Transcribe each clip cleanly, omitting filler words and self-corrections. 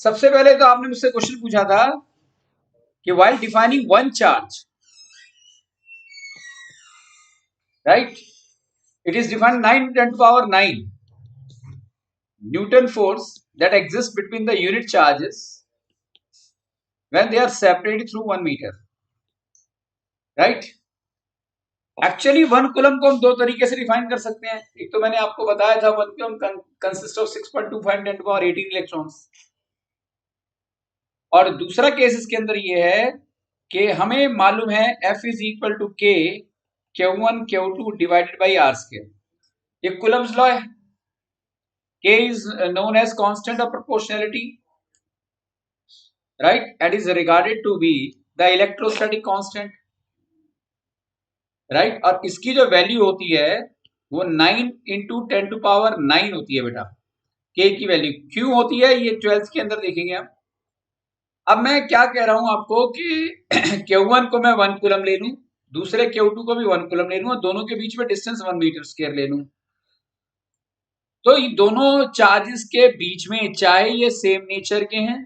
सबसे पहले तो आपने मुझसे क्वेश्चन पूछा था कि while defining one charge, right, it is defined 9 10 to the power 9 Newton force that exists between the unit charges when they are separated through 1 meter, right? Actually 1 coulomb को हम दो तरीके से डिफाइन कर सकते हैं. एक तो मैंने आपको बताया था 1 coulomb consist of 6.25 10 to the power 18 electrons. और दूसरा केस इसके अंदर ये है कि हमें मालूम है F is equal to K Q1 Q2 divided by R square. ये कूलम्स लॉ है. K is known as constant of proportionality, right, and is regarded to be the electrostatic constant, right. और इसकी जो वैल्यू होती है वो 9 into 10 to power 9 होती है बेटा. K की वैल्यू क्यों होती है ये 12th के अंदर देखेंगे हम. अब मैं क्या कह रहा हूं आपको कि Q1 को मैं 1 कूलम ले लूं, दूसरे Q2 को भी 1 कूलम ले लूं और दोनों के बीच में डिस्टेंस 1 मीटर स्क्वायर ले लूं. तो ये दोनों चार्जेस के बीच में चाहे ये सेम नेचर के हैं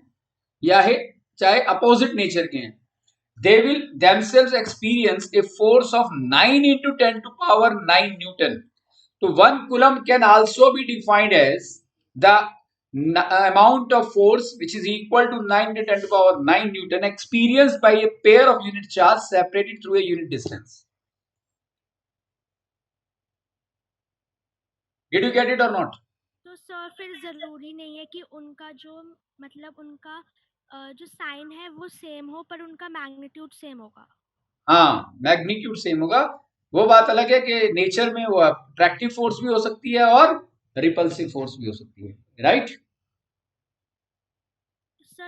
या है चाहे अपोजिट नेचर के हैं, they will themselves experience a force of 9 into 10 to power 9 Newton. So 1 coulomb can also be defined as the amount of force which is equal to 9 into 10 to power 9 Newton experienced by a pair of unit charge separated through a unit distance. Did you get it or not? तो sir फिर जरूरी नहीं है कि उनका जो मतलब उनका जो साइन है वो सेम हो पर उनका मैग्नीट्यूड सेम होगा. हाँ, मैग्नीट्यूड सेम होगा. वो बात अलग है कि नेचर में वो अट्रैक्टिव फोर्स भी हो सकती है और रिपल्सिव फोर्स भी हो सकती है, राइट.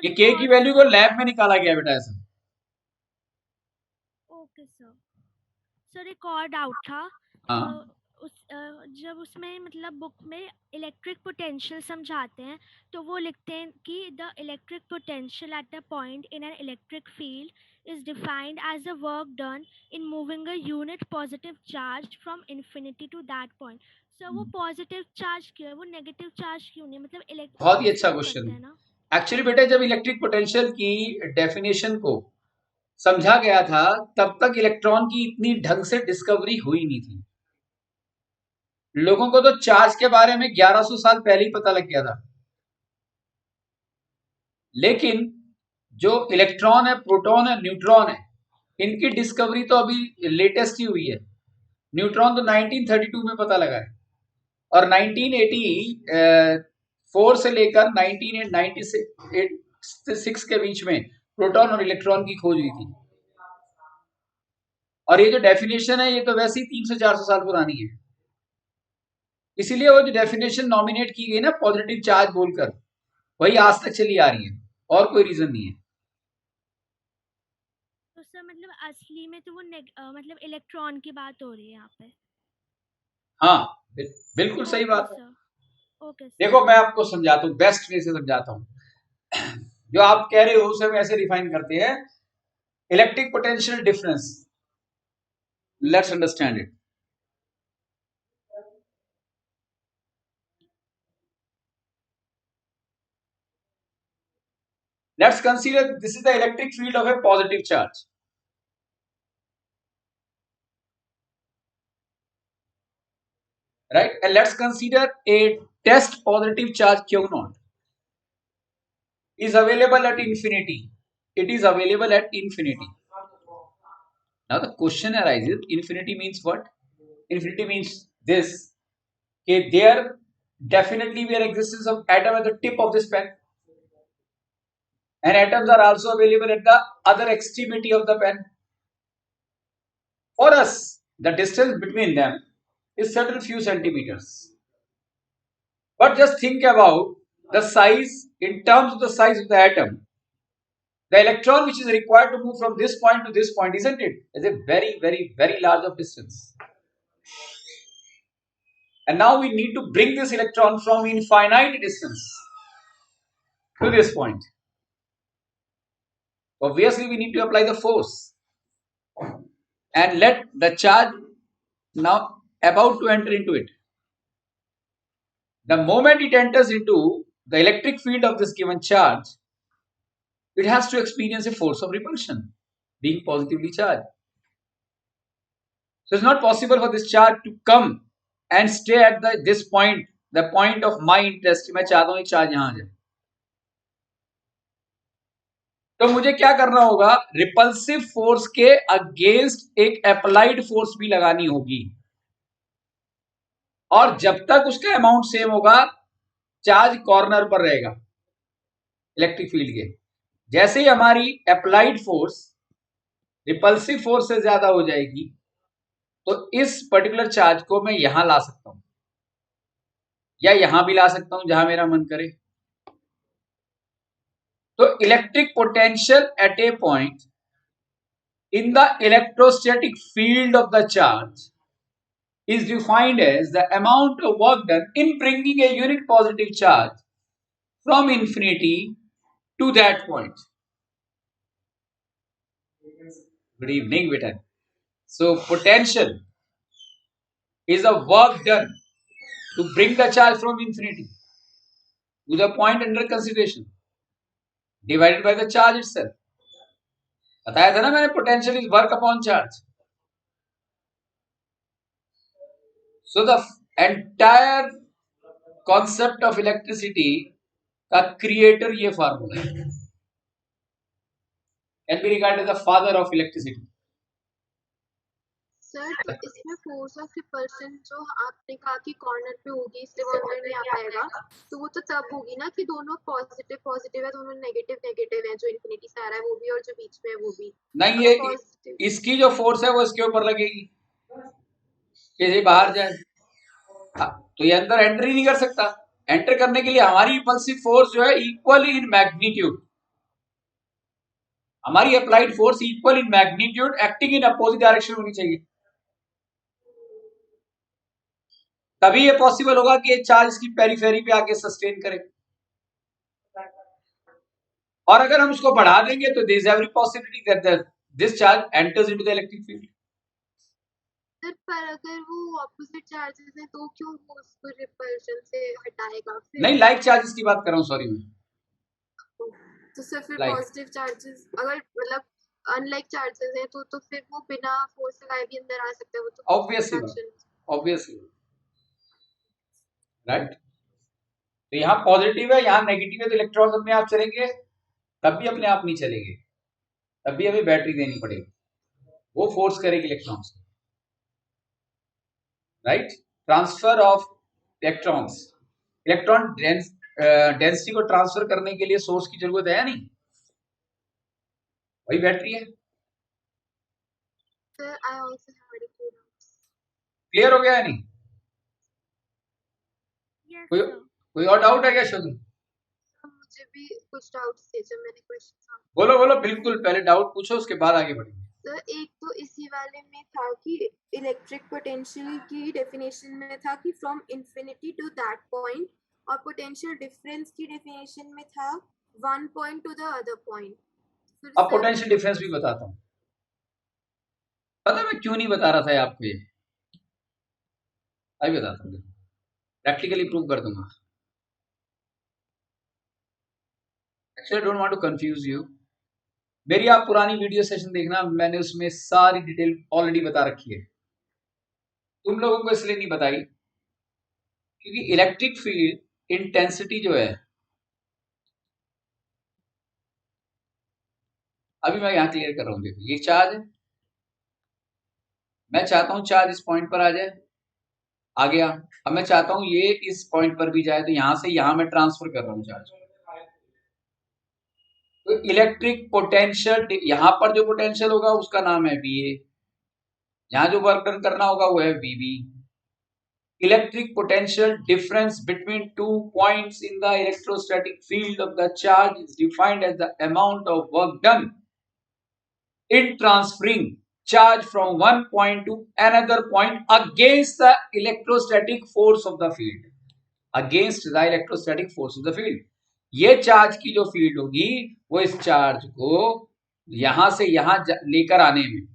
ये के की वैल्यू को लैब में निकाला गया बेटा ऐसा. Okay sir. सर एक और डाउट था. हाँ. जब उसमें मतलब बुक में इलेक्ट्रिक पोटेंशियल समझाते हैं तो वो लिखते हैं कि the electric potential at the point in an electric field is defined as the work done in moving a unit positive charge from infinity to that point. Sir वो positive charge क्यों है, वो नेगेटिव चार्ज क्यों नहीं, मतलब electric बहुत ही अच्छा question है ना. एक्चुअली बेटा. जब इलेक्ट्रिक पोटेंशियल की डेफिनेशन को समझा गया था तब तक इलेक्ट्रॉन की इतनी ढंग से डिस्कवरी हुई नहीं थी. लोगों को तो चार्ज के बारे में 1100 साल पहले ही पता लग गया था. लेकिन जो इलेक्ट्रॉन है, प्रोटॉन है, न्यूट्रॉन है, इनकी डिस्कवरी तो अभी लेटेस्ट ही हुई है. न्यूट्रॉन तो 1932 में पता लगा है और 1984 से लेकर 1996 के बीच में प्रोटॉन और इलेक्ट्रॉन की खोज हुई थी. और ये जो डेफिनेशन है ये तो वैसे ही 300-400 साल पुरानी है. इसीलिए वो जो डेफिनेशन नॉमिनेट की गई ना पॉजिटिव चार्ज बोलकर, वही आज तक चली आ रही है और कोई रीजन नहीं है. तो सर मतलब असली में तो वो मतलब इलेक्ट्रॉन की बात हो रही है यहाँ पे. हाँ, बिल्कुल सही बात है. ओके. देखो मैं आपको समझाता हूँ, बेस्ट वे से समझाता हूँ. जो आप कह रहे हो उसे हम ऐसे डिफाइन करते हैं. Electric potential difference, let's understand it. Let's consider this is the electric field of a positive charge. Right? And let's consider a test positive charge Q0 is available at infinity. It is available at infinity. Now the question arises, infinity means what? Infinity means this. Okay, there definitely be an existence of atom at the tip of this pen. And atoms are also available at the other extremity of the pen. For us, the distance between them is certain few centimeters. But just think about the size in terms of the size of the atom. The electron which is required to move from this point to this point, isn't it? Is a very, very, very large of distance. And now we need to bring this electron from infinite distance to this point. Obviously, we need to apply the force and let the charge now about to enter into it. The moment it enters into the electric field of this given charge, it has to experience a force of repulsion, being positively charged. So it's not possible for this charge to come and stay at this point, the point of my interest. मैं चाहता हूँ ये charge यहाँ आ जाए, तो मुझे क्या करना होगा, रिपल्सिव फोर्स के अगेंस्ट एक अप्लाइड फोर्स भी लगानी होगी, और जब तक उसका अमाउंट सेम होगा चार्ज कॉर्नर पर रहेगा इलेक्ट्रिक फील्ड के। जैसे ही हमारी अप्लाइड फोर्स रिपल्सिव फोर्स से ज्यादा हो जाएगी तो इस पर्टिकुलर चार्ज को मैं यहां ला सकता हूं या यहां भी ला सकता हूं जहां मेरा मन करे। तो electric potential eight A point in the electrostatic field of the charge is defined as the amount of work done in bringing a unit positive charge from infinity to that point. Good evening, beta. So potential is a work done to bring the charge from infinity to the point under consideration divided by the charge itself. बताया था ना मैंने, potential is work upon charge. So the entire concept of electricity का creator ये formula है, can be regarded as the father of electricity. Sir तो इसमें force of repulsion जो आपने कहा कि कॉर्नर पे होगी इसलिए वो अंदर नहीं आ पाएगा, तो वो तो तब होगी ना कि दोनों पॉजिटिव पॉजिटिव है, दोनों नेगेटिव नेगेटिव है, जो इन्फिनिटी से आ रहा है वो भी और जो बीच में है वो भी नहीं। ये इसकी जो फोर्स है वो इसके ऊपर लगेगी कि ये बाहर जाए, तो ये अंदर एंटर ही नहीं कर सकता। एंटर करने के लिए हमारी रिपल्सिव फोर्स जो है इक्वल इन मैग्नीट्यूड, हमारी applied force equal in magnitude acting in opposite direction होनी चाहिए, तभी ये पॉसिबल होगा कि ये चार्ज इसकी पेरिफेरी पे आके सस्टेन करे। और अगर हम उसको बढ़ा देंगे तो there is every possibility that this charge enters into the electric field. पर अगर वो ऑपोजिट चार्जेस हैं तो क्यों वो उसको रिपल्शन से हटाएगा? नहीं, लाइक चार्जेस की बात कर रहा हूं, सॉरी मैं। तो सिर्फ पॉजिटिव चार्जेस अगर मतलब अनलाइक चार्जेस हैं तो फिर वो बिना फोर्स लगाए भी अंदर आ सकते हैं, वो तो ऑब्वियसली राइट। तो यहाँ पॉजिटिव है यहाँ नेगेटिव है, तो इलेक्ट्रॉन्स अपने आप चलेंगे, तब भी अपने आप नहीं चलेंगे, तब भी हमें बैटरी देनी पड़ेगी, वो फोर्स करेगी electrons, right. Transfer of electrons, electron density को ट्रांसफर करने के लिए सोर्स की जरूरत है नहीं, वही बैटरी है। क्लियर हो गया है नहीं? कोई और डाउट है क्या शुद्ध? मुझे भी कुछ डाउट्स थे जब मैंने क्वेश्चन। बोलो बिल्कुल, पहले डाउट पूछो उसके बाद आगे बढ़ेंगे। सर एक तो इसी वाले में था कि इलेक्ट्रिक पोटेंशियल की डेफिनेशन में था कि from infinity to that point, और पोटेंशियल डिफरेंस की डेफिनेशन में था one point to the other point. अब पोटेंशियल डिफरेंस भी बताता हूँ, पता मैं क्यों नहीं बता रहा था आपको, ये अभी बताता हूँ, प्रैक्टिकली प्रूव कर दूंगा। Actually don't want to confuse you, मेरी आप पुरानी वीडियो सेशन देखना, मैंने उसमें सारी डिटेल ऑलरेडी बता रखी है, तुम लोगों को इसलिए नहीं बताई क्योंकि इलेक्ट्रिक फील्ड इंटेंसिटी जो है, अभी मैं यहां क्लियर कर रहा हूं। देखो ये चार्ज है, मैं चाहता हूं चार्ज इस पॉइंट पर आ जाए, आ गया। अब मैं चाहता हूं ये इस पॉइंट पर भी जाए, तो यहां से यहां मैं ट्रांसफर कर रहा हूं चार्ज। तो इलेक्ट्रिक पोटेंशियल, यहां पर जो पोटेंशियल होगा उसका नाम है VA, यहां जो वर्क डन करना होगा वो है VB। Electric potential difference between two points in the electrostatic field of the charge is defined as the amount of work done in transferring charge from one point to another point against the electrostatic force of the field, against the electrostatic force of the field। ये charge की जो field होगी वो इस charge को यहां से यहां लेकर आने में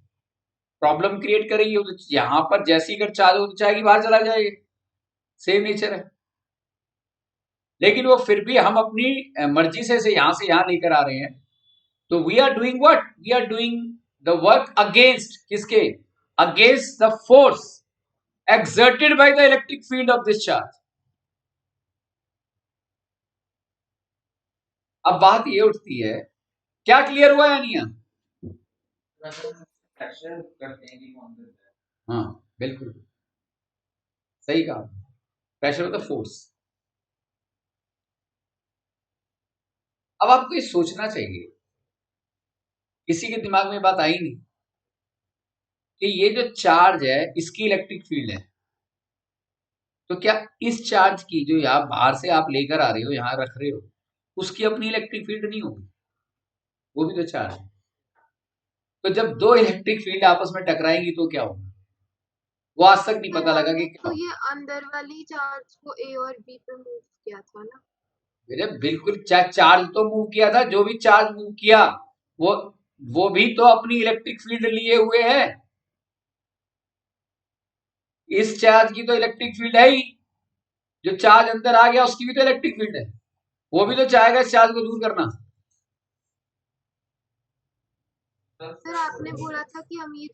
प्रॉब्लम क्रिएट करेगी। तो यहां पर जैसी अगर चार्ज हो तो चाहेगी बाहर चला जाएगा, सेम नेचर है। लेकिन वो फिर भी हम अपनी मर्जी से यहाँ लेकर आ रहे हैं। तो we are doing what, we are doing the work against किसके, against the force exerted by the electric field of this charge. अब बात ये उठती है, क्या क्लियर हुआ या नहीं? हाँ बिल्कुल सही कहा, प्रेशर ऑफ द फोर्स। अब आपको ये सोचना चाहिए, किसी के दिमाग में बात आई नहीं कि ये जो चार्ज है इसकी इलेक्ट्रिक फील्ड है, तो क्या इस चार्ज की जो यहाँ बाहर से आप लेकर आ रहे हो, यहाँ रख रहे हो, उसकी अपनी इलेक्ट्रिक फील्ड नहीं होगी? वो भी तो चार्ज है। तो जब दो इलेक्ट्रिक फील्ड आपस में टकराएंगी तो क्या होगा? वो आज तक नहीं पता लगा कि क्या। तो ये अंदर वाली चार्ज को ए और बी पे मूव किया था ना? मेरे बिल्कुल, चार्ज तो मूव किया था, जो भी चार्ज मूव किया वो भी तो अपनी इलेक्ट्रिक फील्ड लिए हुए है। इस चार्ज की तो इलेक्ट्रिक फील्ड है ही, जो चार्ज अंदर आ गया उसकी भी तो इलेक्ट्रिक फील्ड है, वो भी तो चाहेगा इस चार्ज को दूर करना। सर आपने बोला था कि हम ये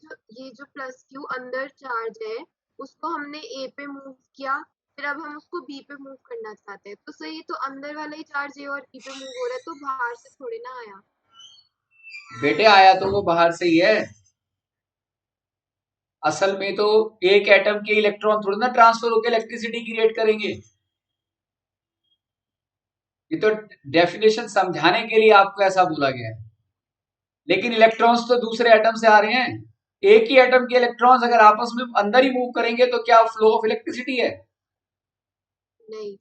जो प्लस क्यू अंदर चार्ज है उसको हमने ए पे मूव किया, फिर अब हम उसको बी पे मूव करना चाहते हैं, तो सर ये तो अंदर वाला ही चार्ज ए और बी पे मूव हो रहा है, तो बाहर से थोड़ी ना आया। बेटे आया तो वो बाहर से ही है, असल में तो एक एटम के इलेक्ट्रॉन थोड़ी ना ट्रांसफर होकर इलेक्ट्रिसिटी क्रिएट करेंगे। ये तो डेफिनेशन समझाने के लिए आपको ऐसा बोला गया है, लेकिन इलेक्ट्रॉन्स तो दूसरे एटम से आ रहे हैं। एक ही एटम के इलेक्ट्रॉन्स अगर आपस में अंदर ही मूव करेंगे तो क्या फ्लो ऑफ इलेक्ट्रिसिटी है? नहीं,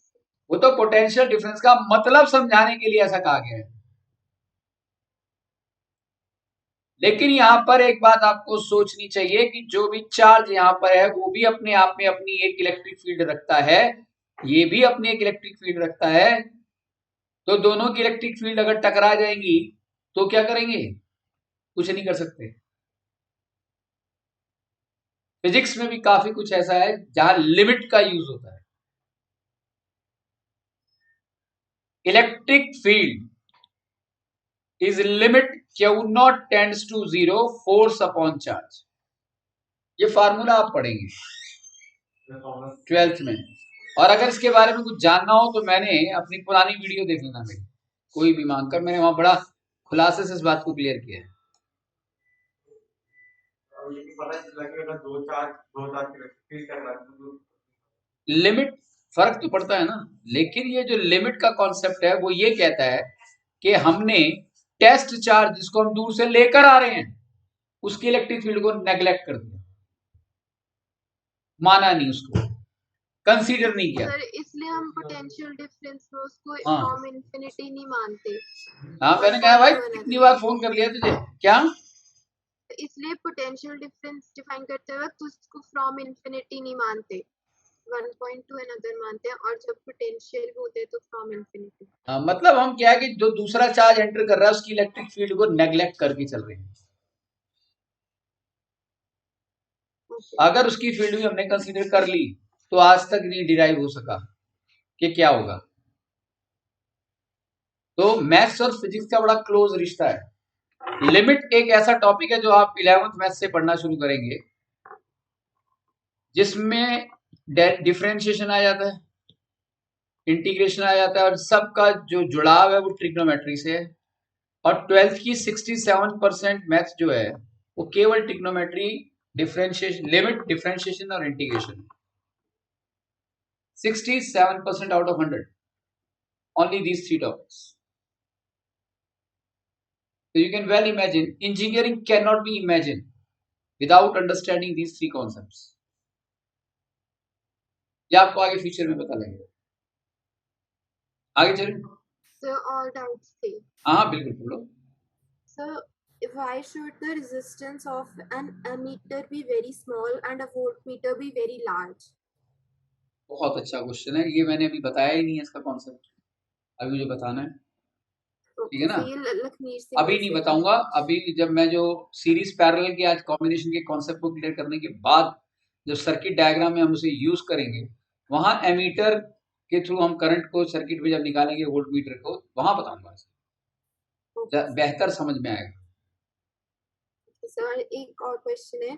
वो तो पोटेंशियल डिफरेंस का मतलब समझाने के लिए ऐसा कहा गया है। लेकिन यहां पर एक बात आपको सोचनी चाहिए कि जो भी चार्ज यहां पर है वो भी अपने आप में अपनी एक इलेक्ट्रिक फील्ड रखता है, ये भी अपनी एक इलेक्ट्रिक फील्ड रखता है। तो दोनों की इलेक्ट्रिक फील्ड अगर टकरा जाएंगी तो क्या करेंगे? कुछ नहीं कर सकते। फिजिक्स में भी काफी कुछ ऐसा है जहां लिमिट का यूज होता है। Electric field is limit Q not tends to 0 force upon charge. ये फार्मूला आप पढ़ेंगे 12th में, और अगर इसके बारे में कुछ जानना हो तो मैंने अपनी पुरानी वीडियो देख लेना, मेरी कोई भी मांगकर, मैंने वहां बड़ा खुलासे से इस बात को क्लियर किया है। लिमिट फर्क तो पड़ता है ना, लेकिन ये जो लिमिट का कॉन्सेप्ट है वो ये कहता है कि हमने टेस्ट चार्ज जिसको हम दूर से लेकर आ रहे हैं उसकी इलेक्ट्रिक फील्ड को नेग्लेक्ट कर दिया, माना नहीं, उसको कंसीडर नहीं किया। सर इसलिए हम पोटेंशियल डिफरेंस में उसको हाँ। फ्रॉम इंफिनिटी नहीं मानते। हाँ मैंने कहा भाई कितनी बार फोन कर लिया तुझे, क्या? इसलिए पोटेंशियल डिफरेंस डिफाइन करते वक्त उसको फ्रॉम इंफिनिटी नहीं मानते, 1.2 अनदर मानते हैं, और जब पोटेंशियल होते हैं तो फ्रॉम इंफिनिटी। मतलब हम क्या है कि जो दूसरा चार्ज एंटर कर रहा है उसकी इलेक्ट्रिक फील्ड को नेग्लेक्ट करके चल रहे हैं। अगर उसकी फील्ड भी हमने कंसीडर कर ली तो आज तक नहीं डिराइव हो सका कि क्या होगा। तो मैथ्स और फिजिक्स का बड़ा क्लोज रिश्ता है। लिमिट एक ऐसा टॉपिक है जो आप 11th मैथ्स से पढ़ना शुरू करेंगे, जिसमें डिफरेंशिएशन आ जाता है, इंटीग्रेशन आ जाता है, और सबका जो जुड़ाव है वो ट्रिग्नोमेट्री से है। और 12th की 67% मैथ्स जो है वो केवल ट्रिग्नोमेट्री, डिफरेंशिएशन, लिमिट, डिफरेंशिएशन और integration. 67% out of 100, only these three topics. So you can well imagine, engineering cannot be imagined without understanding these three concepts. ये आपको आगे फ्यूचर में पता लगेगा। आगे चलें। सर और डाउट्स थे? हाँ बिल्कुल बोलो। Sir why should the resistance of an ammeter be very small and a voltmeter be very large? बहुत अच्छा क्वेश्चन है, ये मैंने अभी बताया ही नहीं है इसका कॉन्सेप्ट, अभी मुझे बताना है, ठीक है ना? लखमीर से अभी नहीं बताऊंगा, अभी जब मैं जो सीरीज पैरेलल के आज कॉम्बिनेशन के कॉन्सेप्ट को क्लियर करने के बाद जो सर्किट डायग्राम में हम उसे यूज करेंगे, वहां एमीटर के थ्रू हम करंट को सर्किट में जब निकालेंगे वोल्ट मीटर को, वहां बताऊंगा, बेहतर समझ में आएगा। सर एक और क्वेश्चन है,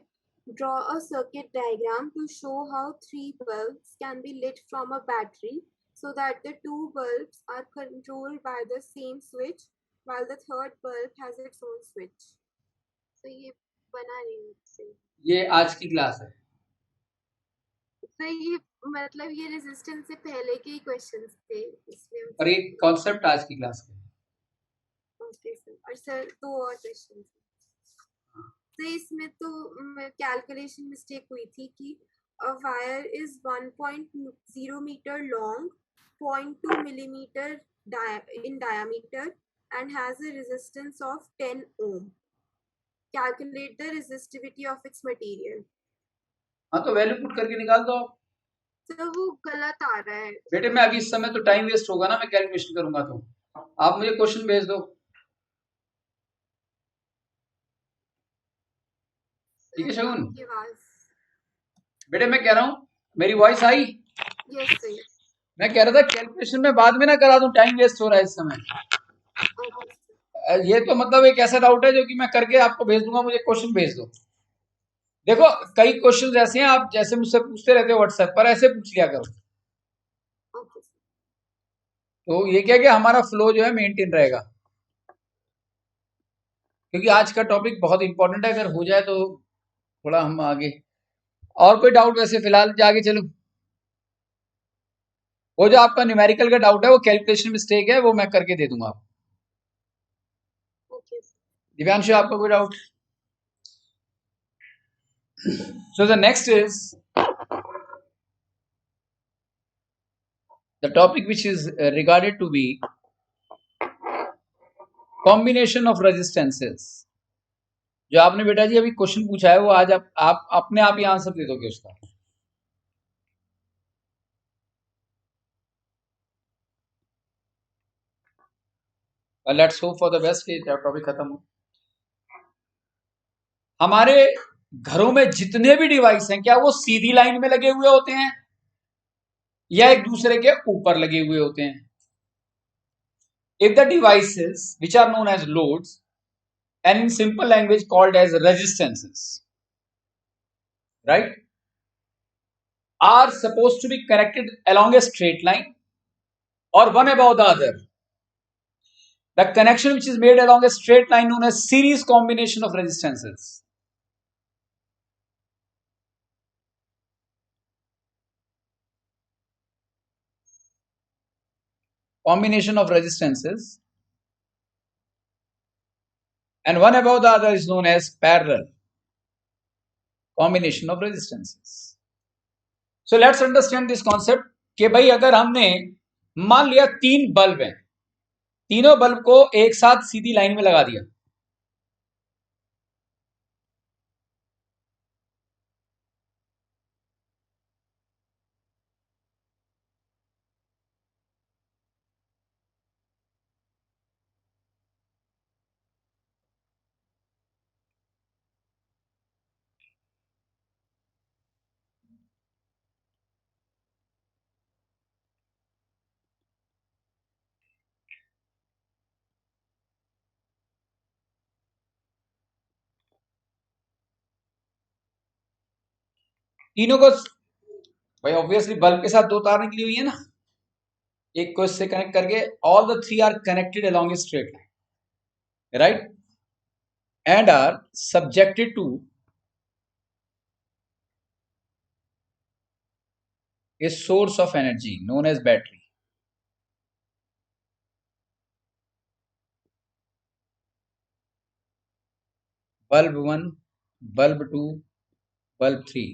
draw a circuit diagram to show how 3 bulbs can be lit from a battery so that the 2 bulbs are controlled by the same switch while the third bulb has its own switch. तो ये बना नहीं मुझसे। ये आज की class है। तो ये मतलब ये रेजिस्टेंस से पहले के ही क्वेश्चंस थे इसलिए। और एक कॉन्सेप्ट आज की क्लास का। ओके सर, और सर 2 और क्वेश्चन। तो इसमें तो कैलकुलेशन मिस्टेक हुई थी कि a wire is 1.0 meter long, 0.2 millimeter in diameter and has a resistance of 10 ohm. Calculate the resistivity of its material. हाँ तो वैल्यू पुट करके निकाल दो। तो वो गलत आ रहा है बेटे मैं अभी इस समय तो टाइम वेस्ट होगा ना, मैं कैलकुलेशन करूंगा, तो आप मुझे क्वेश्चन भेज दो, ठीक है शगुन? बेटे मैं कह रहा हूँ, मेरी वॉइस आई? Yes sir. मैं कह रहा था कैलकुलेशन में बाद में ना करा दूं, टाइम वेस्ट हो रहा है इस समय। ये तो मतलब एक ऐसा डाउट है जो कि मैं करके आपको भेज दूंगा, मुझे क्वेश्चन भेज दो। देखो कई क्वेश्चन ऐसे हैं, आप जैसे मुझसे पूछते रहते हो व्हाट्सएप पर, ऐसे पूछ लिया करो, तो ये क्या कि हमारा फ्लो जो है मेंटेन रहेगा, क्योंकि आज का टॉपिक बहुत इंपॉर्टेंट है, अगर हो जाए तो थोड़ा हम आगे। और कोई डाउट वैसे फिलहाल आगे चलो? वो जो आपका न्यूमेरिकल का डाउट है वो कैलकुलेशन मिस्टेक है, वो मैं करके दे दूंगा आपको। दिव्यांशु आपका कोई doubt? So the next is the topic which is regarded to be combination of resistances. जो आपने बेटा जी अभी क्वेश्चन पूछा है वो आज आप अपने आप ही आंसर दे दोगे उसका। Let's hope for the best कि टॉपिक खत्म हो। हमारे घरों में जितने भी डिवाइस हैं क्या वो सीधी लाइन में लगे हुए होते हैं या एक दूसरे के ऊपर लगे हुए होते हैं? If the devices which are known as loads and in simple language called as resistances, right, are supposed to be connected along a straight line or one above the other. The connection which is made along a straight line known as series combination of resistances. Combination of resistances and one above the other is known as parallel combination of resistances. So let's understand this concept कि भाई अगर हमने मान लिया 3 bulb हैं, तीनों bulb को एक साथ सीधी लाइन में लगा दिया, तीनों को भाई ऑब्वियसली बल्ब के साथ 2 तार निकली हुई है ना, एक को इससे कनेक्ट करके all the 3 are connected along a straight line, right, and are subjected to a source of energy known as battery. Bulb 1, bulb 2, bulb 3.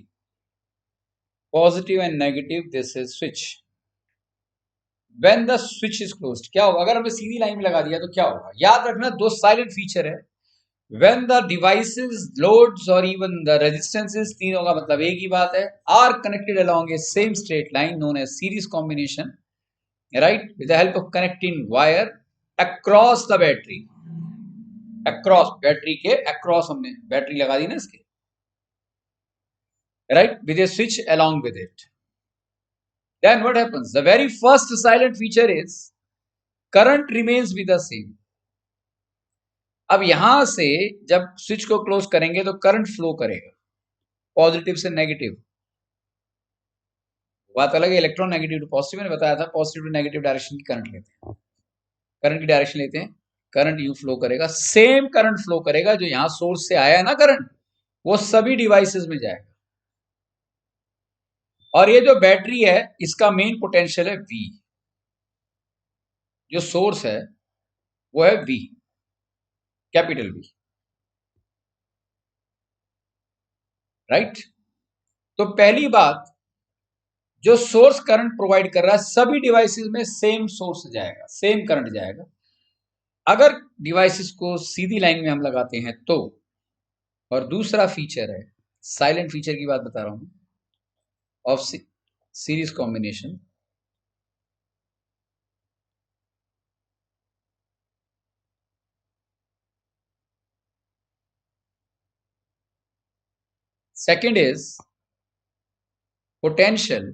Positive and negative, this is switch. When the switch is closed, क्या होगा? अगर हमने सीधी line में लगा दिया तो क्या होगा? याद रखना 2 साइलेंट फीचर है। When the devices, loads or even the resistances, तीनों का मतलब एक ही बात है, are connected along a same straight line known as series combination, right, with the help of connecting wire across the battery. Across battery के across हमने battery लगा दी ना इसके, right, with a switch along with it, then what happens? The very first silent feature is current remains with the same. अब यहां से जब switch को क्लोज करेंगे तो करंट फ्लो करेगा पॉजिटिव से नेगेटिव। बात अलग है, इलेक्ट्रॉन नेगेटिव टू पॉजिटिव मैंने बताया था, पॉजिटिव टू नेगेटिव डायरेक्शन की करंट लेते हैं, करंट की डायरेक्शन लेते हैं, करंट यू फ्लो करेगा, सेम करंट फ्लो करेगा जो यहां सोर्स से आया है ना करंट, वो सभी डिवाइसेस में जाएगा। और ये जो बैटरी है इसका मेन पोटेंशियल है V, जो सोर्स है वो है V, कैपिटल V, राइट। तो पहली बात, जो सोर्स करंट प्रोवाइड कर रहा है सभी डिवाइसेस में सेम सोर्स जाएगा, सेम करंट जाएगा। अगर डिवाइसेस को सीधी लाइन में हम लगाते हैं तो, और दूसरा फीचर है साइलेंट फीचर की बात बता रहा हूं of series combination, second is potential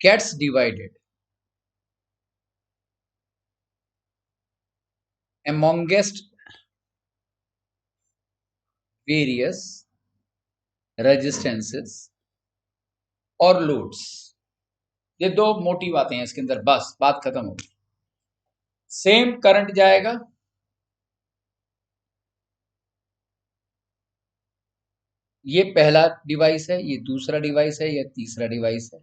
gets divided amongst various resistances और लोड्स। ये दो मोटी बातें हैं इसके अंदर, बस बात खत्म होगी। सेम करंट जाएगा, ये पहला डिवाइस है, ये दूसरा डिवाइस है, ये तीसरा डिवाइस है।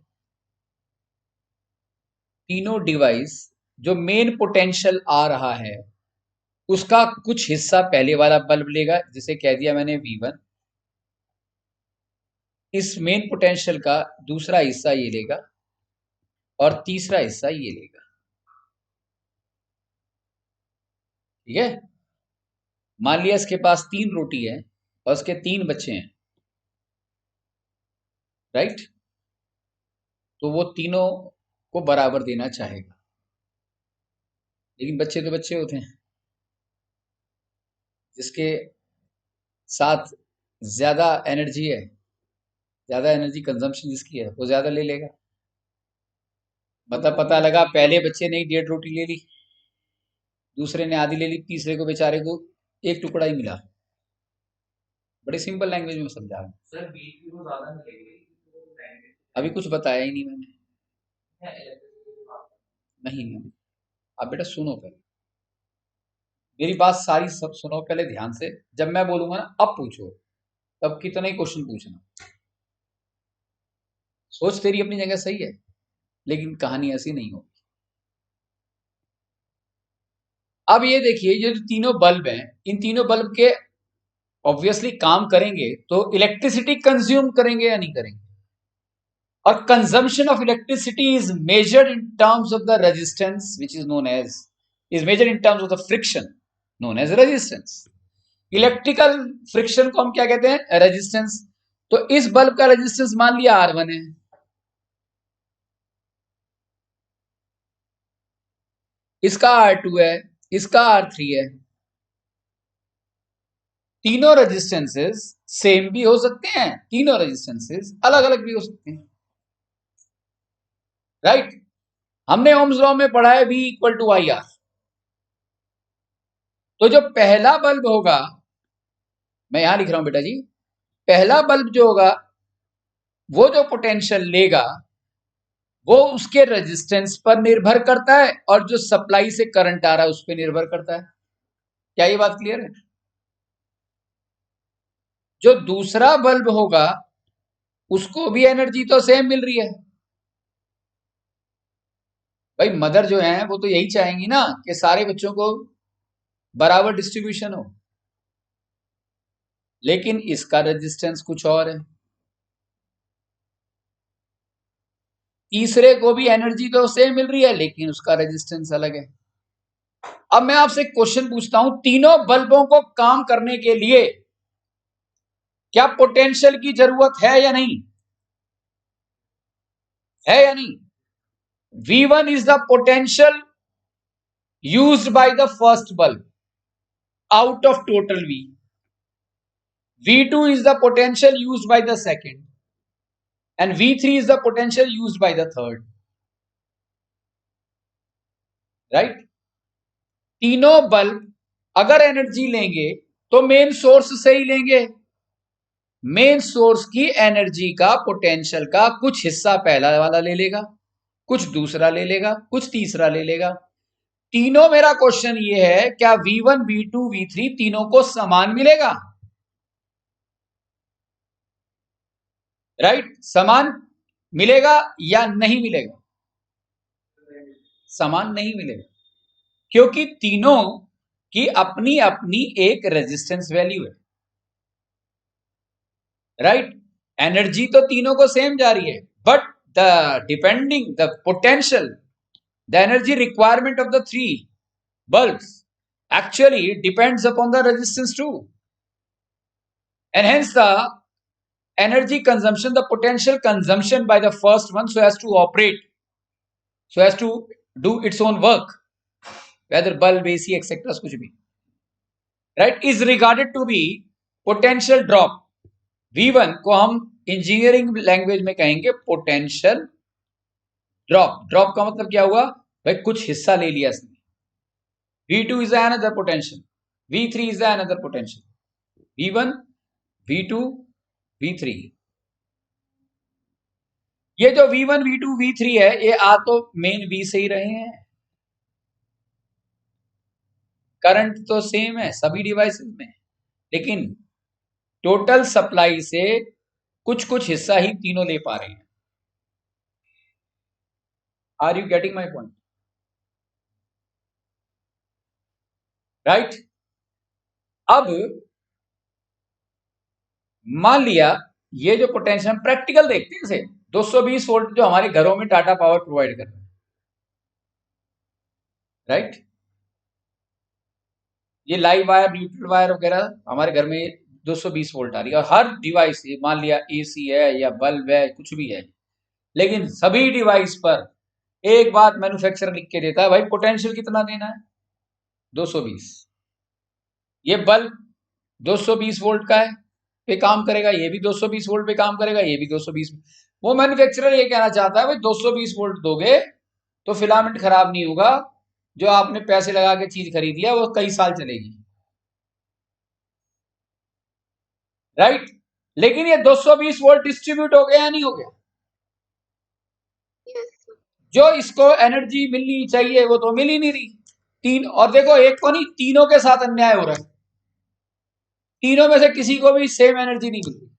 तीनों डिवाइस जो मेन पोटेंशियल आ रहा है उसका कुछ हिस्सा पहले वाला बल्ब लेगा, जिसे कह दिया मैंने V1। इस मेन पोटेंशियल का दूसरा हिस्सा ये लेगा और तीसरा हिस्सा ये लेगा, ठीक है। मान लिया इसके पास 3 रोटी है और उसके 3 बच्चे हैं, राइट, तो वो तीनों को बराबर देना चाहेगा, लेकिन बच्चे तो बच्चे होते हैं, जिसके साथ ज्यादा एनर्जी है, ज्यादा एनर्जी कंजम्पशन जिसकी है वो ज्यादा ले लेगा। मतलब पता लगा पहले बच्चे ने 1.5 रोटी ले ली, दूसरे ने आधी ले ली, तीसरे को बेचारे को एक टुकड़ा ही मिला। बड़ी सिंपल लैंग्वेज में समझा रहा हूं सर। बीच भी वो ज्यादा मिलेगी, अभी कुछ बताया ही नहीं मैंने, नहीं। आप बेटा सुनो, पहले मेरी बात सारी सब सुनो पहले ध्यान से। जब मैं बोलूंगा ना अब पूछो, तब कितना ही क्वेश्चन पूछना। सोच तेरी अपनी जगह सही है, लेकिन कहानी ऐसी नहीं होगी। अब ये देखिए, ये जो तीनों बल्ब हैं, इन तीनों बल्ब के ऑब्वियसली काम करेंगे तो इलेक्ट्रिसिटी कंज्यूम करेंगे या नहीं करेंगे। और consumption of electricity is measured in terms of the resistance which is known as, is measured in terms of the friction known as resistance. Electrical friction को हम क्या कहते हैं? रेजिस्टेंस। तो इस बल्ब का रेजिस्टेंस मान लिया R1 है, इसका R2 है, इसका R3 है। तीनों रेजिस्टेंसेस सेम भी हो सकते हैं, तीनों रेजिस्टेंसेस अलग अलग भी हो सकते हैं, राइट। हमने ओम्स लॉ में पढ़ा है V इक्वल टू IR। तो जो पहला बल्ब होगा, मैं यहां लिख रहा हूं बेटा जी, पहला बल्ब जो होगा वो जो पोटेंशियल लेगा वो उसके रेजिस्टेंस पर निर्भर करता है, और जो सप्लाई से करंट आ रहा है उस पर निर्भर करता है। क्या ये बात क्लियर है? जो दूसरा बल्ब होगा उसको भी एनर्जी तो सेम मिल रही है। भाई मदर जो है वो तो यही चाहेंगी ना कि सारे बच्चों को बराबर डिस्ट्रीब्यूशन हो, लेकिन इसका रेजिस्टेंस कुछ और है। तीसरे को भी एनर्जी तो सेम मिल रही है, लेकिन उसका रेजिस्टेंस अलग है। अब मैं आपसे क्वेश्चन पूछता हूं, तीनों बल्बों को काम करने के लिए क्या पोटेंशियल की जरूरत है या नहीं? है या नहीं? V1 is the potential used by the first bulb out of total V. V2 is the potential used by the second and V3 is the potential used by the third. Right तीनों bulb अगर energy लेंगे तो main source से ही लेंगे. Main source की energy का potential का कुछ हिस्सा पहला वाला ले लेगा, कुछ दूसरा ले लेगा, कुछ तीसरा ले लेगा. तीनों मेरा क्वेश्चन ये है क्या V1 V2 V3 तीनों को समान मिलेगा? राइट समान मिलेगा या नहीं मिलेगा? समान नहीं मिलेगा क्योंकि तीनों की अपनी अपनी एक रेजिस्टेंस वैल्यू है. राइट एनर्जी तो तीनों को सेम जा रही है but the depending the potential the energy requirement of the three bulbs actually depends upon the resistance too, and hence the energy consumption, the potential consumption by the first one so as to operate, so as to do its own work, whether bulb AC etc कुछ भी, right, is regarded to be potential drop. V1 को हम engineering language में कहेंगे potential drop. Drop का मतलब क्या हुआ भाई कुछ हिस्सा ले लिया इसने. V2 is another potential, V3 is another potential, V1 V2 V3. ये जो V1 V2 V3 है ये आ तो मेन V से ही रहे हैं. करंट तो सेम है सभी डिवाइसेस में लेकिन टोटल सप्लाई से कुछ कुछ हिस्सा ही तीनों ले पा रहे हैं. Are you getting my point? Right अब मान लिया ये जो पोटेंशियल प्रैक्टिकल देखते हैं इसे 220 वोल्ट जो हमारे घरों में टाटा पावर प्रोवाइड कर रहे हैं. राइट ये लाइव वायर न्यूट्रल वायर वगैरह हमारे घर में 220 वोल्ट आ रही है और हर डिवाइस मान लिया एसी है या बल्ब है कुछ भी है लेकिन सभी डिवाइस पर एक बात मैन्युफैक्चरर लिख के देता है भाई पोटेंशियल कितना देना है 220. ये बल्ब 220 वोल्ट का है पे काम करेगा, ये भी 220 वोल्ट पे काम करेगा, ये भी 220. वो मैन्युफैक्चरर ये कहना चाहता है भाई 220 वोल्ट दोगे तो फिलामेंट खराब नहीं होगा, जो आपने पैसे लगा के चीज खरीदी है वो कई साल चलेगी. राइट लेकिन ये 220 वोल्ट डिस्ट्रीब्यूट हो गया या नहीं हो गया? जो इसको एनर्जी मिलनी चाहिए वो तो मिल ही नहीं रही. तीन और देखो एक को नहीं तीनों के साथ अन्याय हो रहा है. तीनों में से किसी को भी सेम एनर्जी नहीं मिल रही.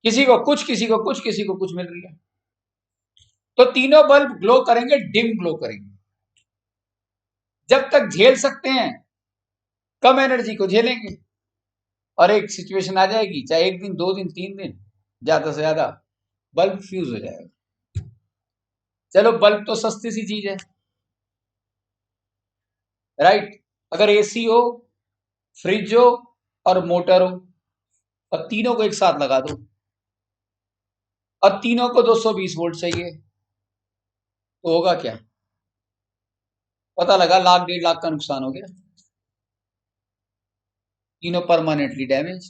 किसी को कुछ किसी को कुछ किसी को कुछ मिल रही है. तो तीनों बल्ब ग्लो करेंगे, डिम ग्लो करेंगे. जब तक झेल सकते हैं कम एनर्जी को झेलेंगे और एक सिचुएशन आ जाएगी चाहे 1 दिन 2 दिन 3 दिन ज्यादा से ज्यादा बल्ब फ्यूज हो जाएगा. चलो बल्ब तो सस्ती सी चीज है. राइट अगर एसी हो फ्रिज हो और मोटर हो और तीनों को एक साथ लगा दो और तीनों को 220 वोल्ट चाहिए तो होगा क्या? पता लगा 1,00,000-1.5 लाख का नुकसान हो गया. तीनों परमानेंटली डैमेज.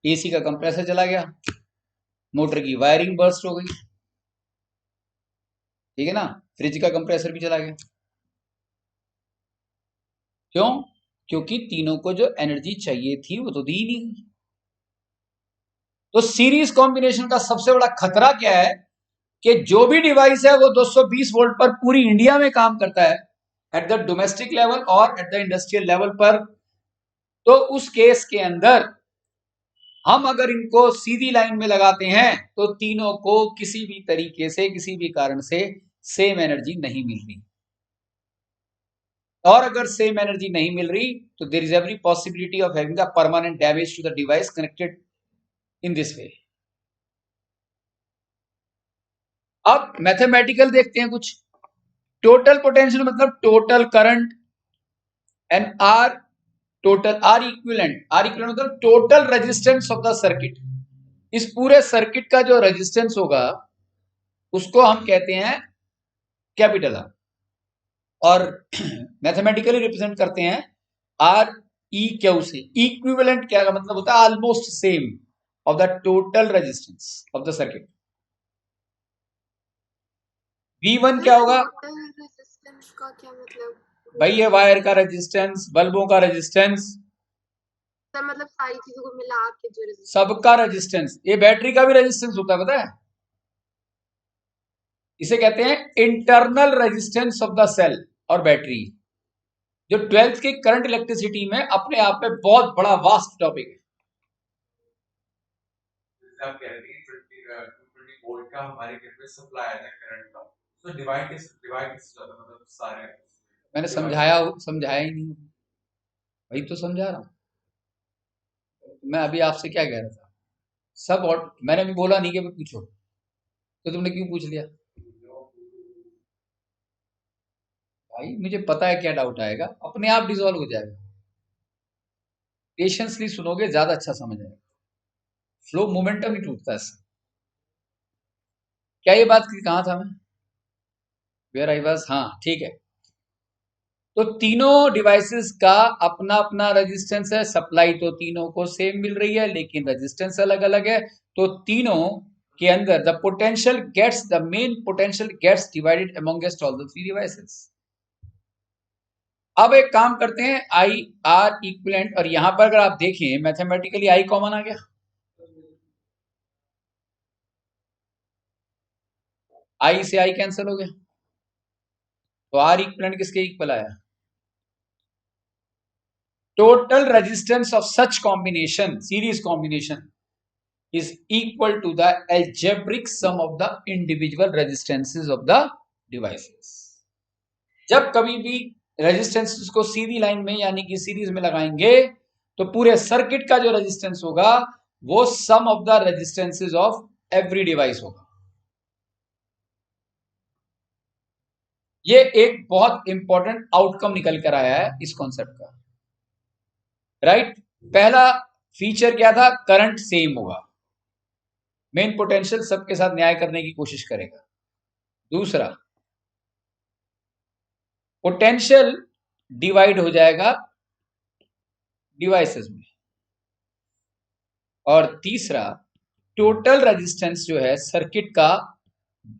एसी का कंप्रेसर चला गया, मोटर की वायरिंग बर्स्ट हो गई, ठीक है ना, फ्रिज का कंप्रेसर भी चला गया. क्यों? क्योंकि तीनों को जो एनर्जी चाहिए थी वो तो दी नहीं. तो सीरीज कॉम्बिनेशन का सबसे बड़ा खतरा क्या है कि जो भी डिवाइस है वो 220 वोल्ट पर पूरी इंडिया में काम करता है एट द डोमेस्टिक लेवल और एट द इंडस्ट्रियल लेवल पर. तो उस केस के अंदर हम अगर इनको सीधी लाइन में लगाते हैं तो तीनों को किसी भी तरीके से किसी भी कारण से सेम एनर्जी नहीं मिल रही. और अगर सेम एनर्जी नहीं मिल रही तो there is every possibility of having a permanent damage to the device connected in this way. अब मैथमेटिकल देखते हैं कुछ. टोटल पोटेंशियल मतलब total current and R total R equivalent मतलब total resistance of the circuit. इस पूरे circuit का जो रेजिस्टेंस होगा उसको हम कहते हैं कैपिटल आर और मैथमेटिकली रिप्रेजेंट करते हैं आर ई क्यू से। इक्विवेलेंट क्या का मतलब होता है? Almost same of the total resistance of the circuit. V1 क्या होगा? टोटल रेजिस्टेंस का क्या मतलब? भाई ये वायर का रेजिस्टेंस, बल्बों का रेजिस्टेंस, सर मतलब सारी चीजों को मिला के जो रेजिस्टेंस। सबका रेजिस्टेंस। ये बैटरी का भी रेजिस्टेंस होता है, पता है? इसे कहते हैं internal resistance of the cell और बैटरी, जो 12th की करंट इलेक्ट्रिसिटी में अपने आप में बहुत बड़ा वास्ट टॉपिक है। आप कह रहे थे 220 वोल्ट का हमारे घर में सप्लाई आता है करंट का, तो डिवाइड कैसे मतलब सारे मैंने समझाया ही नहीं। वही तो समझा रहा हूं मैं। अभी आपसे क्या कह रहा था? सब और मैंने भी बोला नहीं कि पूछो, तो तुमने क्यों पूछ लिया? भाई मुझे पता है क्या डाउट आएगा, अपने आप डिसॉल्व हो जाएगा। पेशेंसली सुनोगे ज्यादा अच्छा समझ आएगा। फ्लो मोमेंटम नहीं टूटता इससे। क्या ये बात कहाँ था मैं? वेयर आई वाज, हाँ ठीक है। तो तीनों डिवाइसेस का अपना अपना रेजिस्टेंस है। सप्लाई तो तीनों को सेम मिल रही है, लेकिन रेजिस्टेंस अलग अलग है। तो तीनों के अंदर the potential gets, the main potential gets divided amongst all the three devices. अब एक काम करते हैं, आई आर इक्विवेलेंट, और यहां पर अगर आप देखें मैथमेटिकली आई कॉमन आ गया। आई से आई कैंसिल हो गया, तो आर इक्विवेलेंट किसके इक्वल आया? Total resistance of such combination, series combination, is equal to the algebraic sum of the individual resistances of the devices। जब कभी भी रेजिस्टेंसेस को सीधी लाइन में यानी कि सीरीज में लगाएंगे, तो पूरे सर्किट का जो रेजिस्टेंस होगा वो sum of the resistances of every device होगा। ये एक बहुत इंपॉर्टेंट आउटकम निकल कर आया है इस कॉन्सेप्ट का, राइट? पहला फीचर क्या था? करंट सेम होगा, मेन पोटेंशियल सबके साथ न्याय करने की कोशिश करेगा। दूसरा, पोटेंशियल डिवाइड हो जाएगा डिवाइसेस में। और तीसरा, टोटल रेजिस्टेंस जो है सर्किट का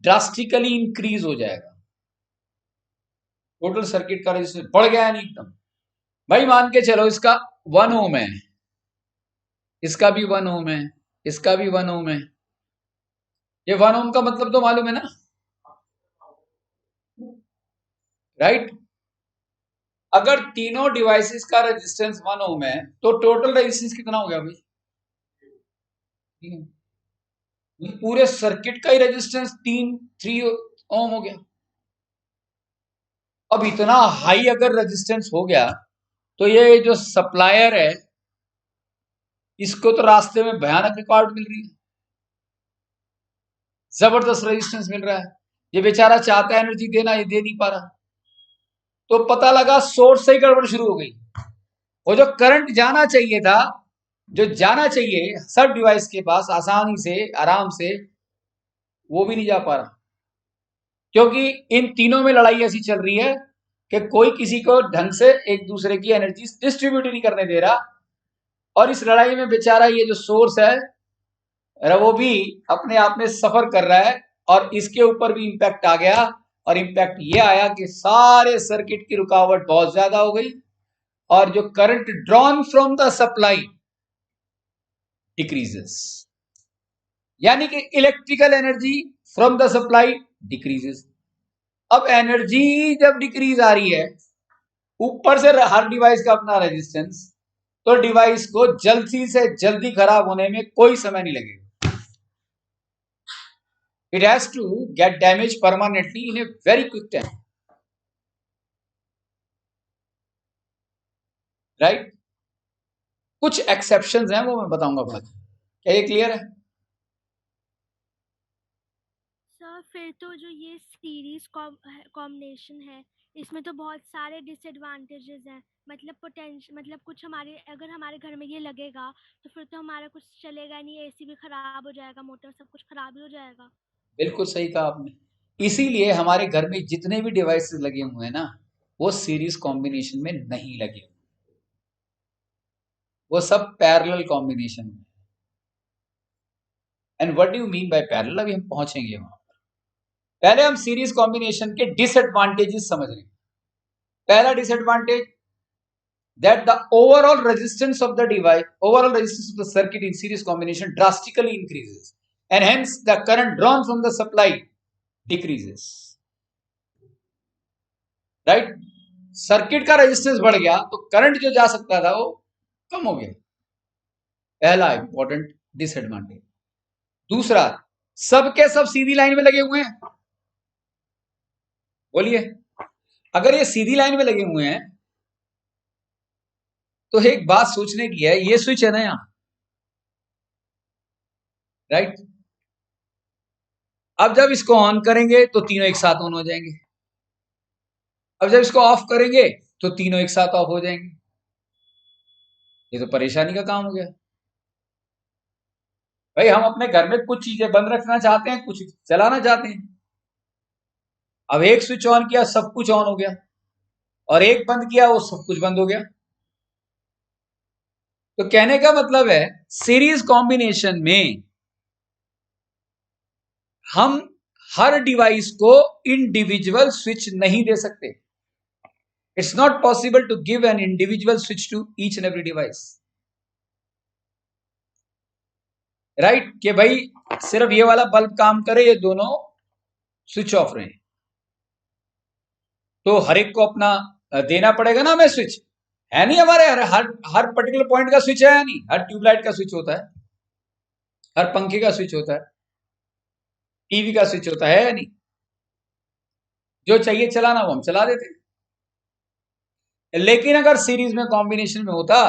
ड्रास्टिकली इंक्रीज हो जाएगा। टोटल सर्किट का रेजिस्टेंस बढ़ गया है नहीं एकदम। भाई मान के चलो इसका 1 ओम है, इसका भी 1 ओम है, इसका भी 1 ओम है। ये 1 ओम का मतलब तो मालूम है ना, राइट? अगर तीनों डिवाइसेस का रेजिस्टेंस 1 ओम है तो टोटल रेजिस्टेंस कितना हो गया भाई? पूरे सर्किट का ही रेजिस्टेंस 3 ओम हो गया। अब इतना हाई अगर रेजिस्टेंस हो गया तो ये जो सप्लायर है इसको तो रास्ते में भयानक रिकॉर्ड मिल रही है, जबरदस्त रेजिस्टेंस मिल रहा है। ये बेचारा चाहता है एनर्जी देना, ये दे नहीं पा रहा। तो पता लगा सोर्स से ही गड़बड़ शुरू हो गई। वो जो करंट जाना चाहिए था, जो जाना चाहिए सब डिवाइस के पास आसानी से आराम से, वो भी नहीं जा पा रहा, क्योंकि इन तीनों में लड़ाई ऐसी चल रही है कि कोई किसी को ढंग से एक दूसरे की एनर्जी डिस्ट्रीब्यूट नहीं करने दे रहा। और इस लड़ाई में बेचारा ये जो सोर्स है वो भी अपने आप में सफर कर रहा है, और इसके ऊपर भी इंपैक्ट आ गया। और इंपैक्ट ये आया कि सारे सर्किट की रुकावट बहुत ज्यादा हो गई, और जो current drawn from the supply decreases, यानी कि electrical energy from the supply decreases. अब एनर्जी जब डिक्रीज आ रही है, ऊपर से हर डिवाइस का अपना रेजिस्टेंस, तो डिवाइस को जल्दी से जल्दी खराब होने में कोई समय नहीं लगेगा। It has to get damage permanently in a very quick time, right? कुछ एक्सेप्शंस हैं, वो मैं बताऊंगा बाद में। क्या ये क्लियर है? सर फिर तो जो ये सीरीज कॉम्बिनेशन है इसमें तो बहुत सारे डिसएडवांटेजेस हैं। मतलब पोटेंशियल, मतलब कुछ हमारे, अगर हमारे घर में ये लगेगा तो फिर तो हमारा कुछ चलेगा नहीं, एसी भी खराब हो जाएगा, मोटर सब कुछ खराब ही हो जाएगा। बिल्कुल सही कहा आपने। इसीलिए हमारे घर में जितने भी डिवाइसेस लगे हुए हैं ना, वो सीरीज कॉम्बिनेशन में नहीं लगे हुए। वो सब पैरेलल कॉम्बिनेशन में। And what do you mean by parallel, अभी हम पहुंचेंगे वहां पर। पहले हम सीरीज कॉम्बिनेशन के डिसएडवांटेजेस समझ लेंगे। पहला disadvantage, that the overall resistance of the device, overall resistance of the circuit in series combination drastically increases, and hence the current drawn from the supply decreases. Right? Circuit का resistance बढ़ गया तो current जो जा सकता था वो कम हो गया। पहला इंपॉर्टेंट डिसएडवांटेज। दूसरा, सबके सब सीधी लाइन में लगे हुए हैं। बोलिए, अगर ये सीधी लाइन में लगे हुए हैं तो एक बात सोचने की है, ये स्विच है ना यहां, राइट? अब जब इसको ऑन करेंगे तो तीनों एक साथ ऑन हो जाएंगे, अब जब इसको ऑफ करेंगे तो तीनों एक साथ ऑफ हो जाएंगे। ये तो परेशानी का काम हो गया भाई। हम अपने घर में कुछ चीजें बंद रखना चाहते हैं, कुछ चलाना चाहते हैं। अब एक स्विच ऑन किया सब कुछ ऑन हो गया, और एक बंद किया वो सब कुछ बंद हो गया। तो कहने का मतलब है सीरीज कॉम्बिनेशन में हम हर डिवाइस को इंडिविजुअल स्विच नहीं दे सकते। It's not possible to give an individual switch to each and every device, right? कि भाई सिर्फ ये वाला बल्ब काम करे, ये दोनों स्विच ऑफ रहे, तो हर एक को अपना देना पड़ेगा ना हमें स्विच। है नहीं हमारे हर पर्टिकुलर पॉइंट का स्विच है या नहीं? हर ट्यूबलाइट का स्विच होता है, हर पंखे का स्विच होता है, टीवी का स्विच होता है या नहीं? जो चाहिए चलाना वो हम चला देते हैं। लेकिन अगर सीरीज में कॉम्बिनेशन में होता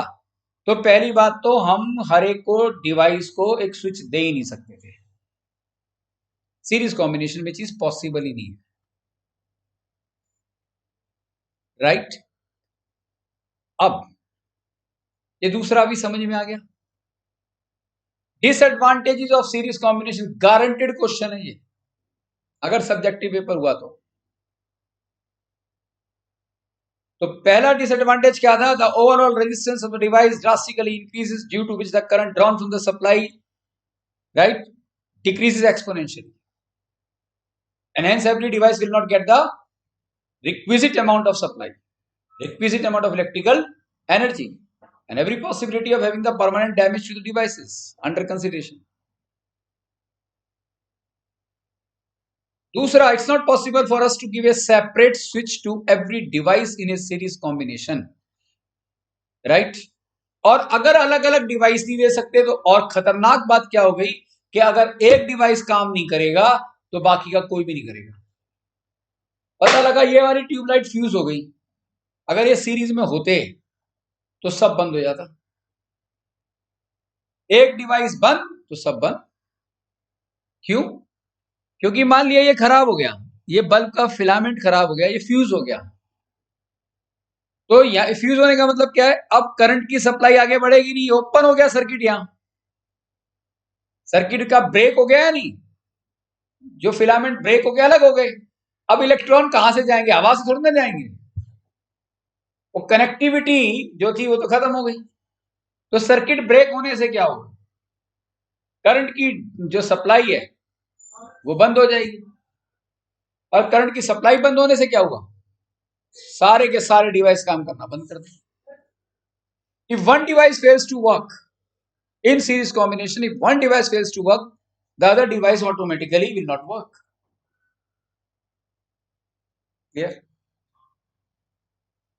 तो पहली बात तो हम हर एक को डिवाइस को एक स्विच दे ही नहीं सकते थे। सीरीज कॉम्बिनेशन में चीज पॉसिबल ही नहीं है, राइट? अब ये दूसरा भी समझ में आ गया। Disadvantages of series combination, guaranteed question है ये अगर सब्जेक्टिव पेपर हुआ तो पहला डिसएडवांटेज क्या था? The overall resistance of the device drastically increases due to which the current drawn from the supply, right, decreases exponentially, and hence every device will not get the requisite amount of supply, requisite amount of electrical energy, and every possibility of having the permanent damage to the devices under consideration. दूसरा, it's not possible for us to give a separate switch to every device in a series combination, right? और अगर अलग अलग device नहीं दे सकते तो और खतरनाक बात क्या हो गई कि अगर एक डिवाइस काम नहीं करेगा तो बाकी का कोई भी नहीं करेगा। पता लगा ये वाली ट्यूबलाइट फ्यूज हो गई, अगर ये सीरीज में होते तो सब बंद हो जाता। एक डिवाइस बंद तो सब बंद। क्यों? क्योंकि मान लिया ये खराब हो गया, ये बल्ब का फिलामेंट खराब हो गया, ये फ्यूज हो गया, तो यहां फ्यूज होने का मतलब क्या है? अब करंट की सप्लाई आगे बढ़ेगी नहीं, ओपन हो गया सर्किट, यहां सर्किट का ब्रेक हो गया या नहीं? जो फिलामेंट ब्रेक हो गया, अलग हो गए। अब इलेक्ट्रॉन कहां से जाएंगे? हवा से थोड़ी ना जाएंगे। वो कनेक्टिविटी जो थी वो तो खत्म हो गई। तो सर्किट ब्रेक होने से क्या होगा? करंट की जो सप्लाई है वो बंद हो जाएगी, और करंट की सप्लाई बंद होने से क्या होगा? सारे के सारे डिवाइस काम करना बंद कर देंगे। If one device fails to work in series combination, if one device fails to work, the other device automatically will not work. Clear?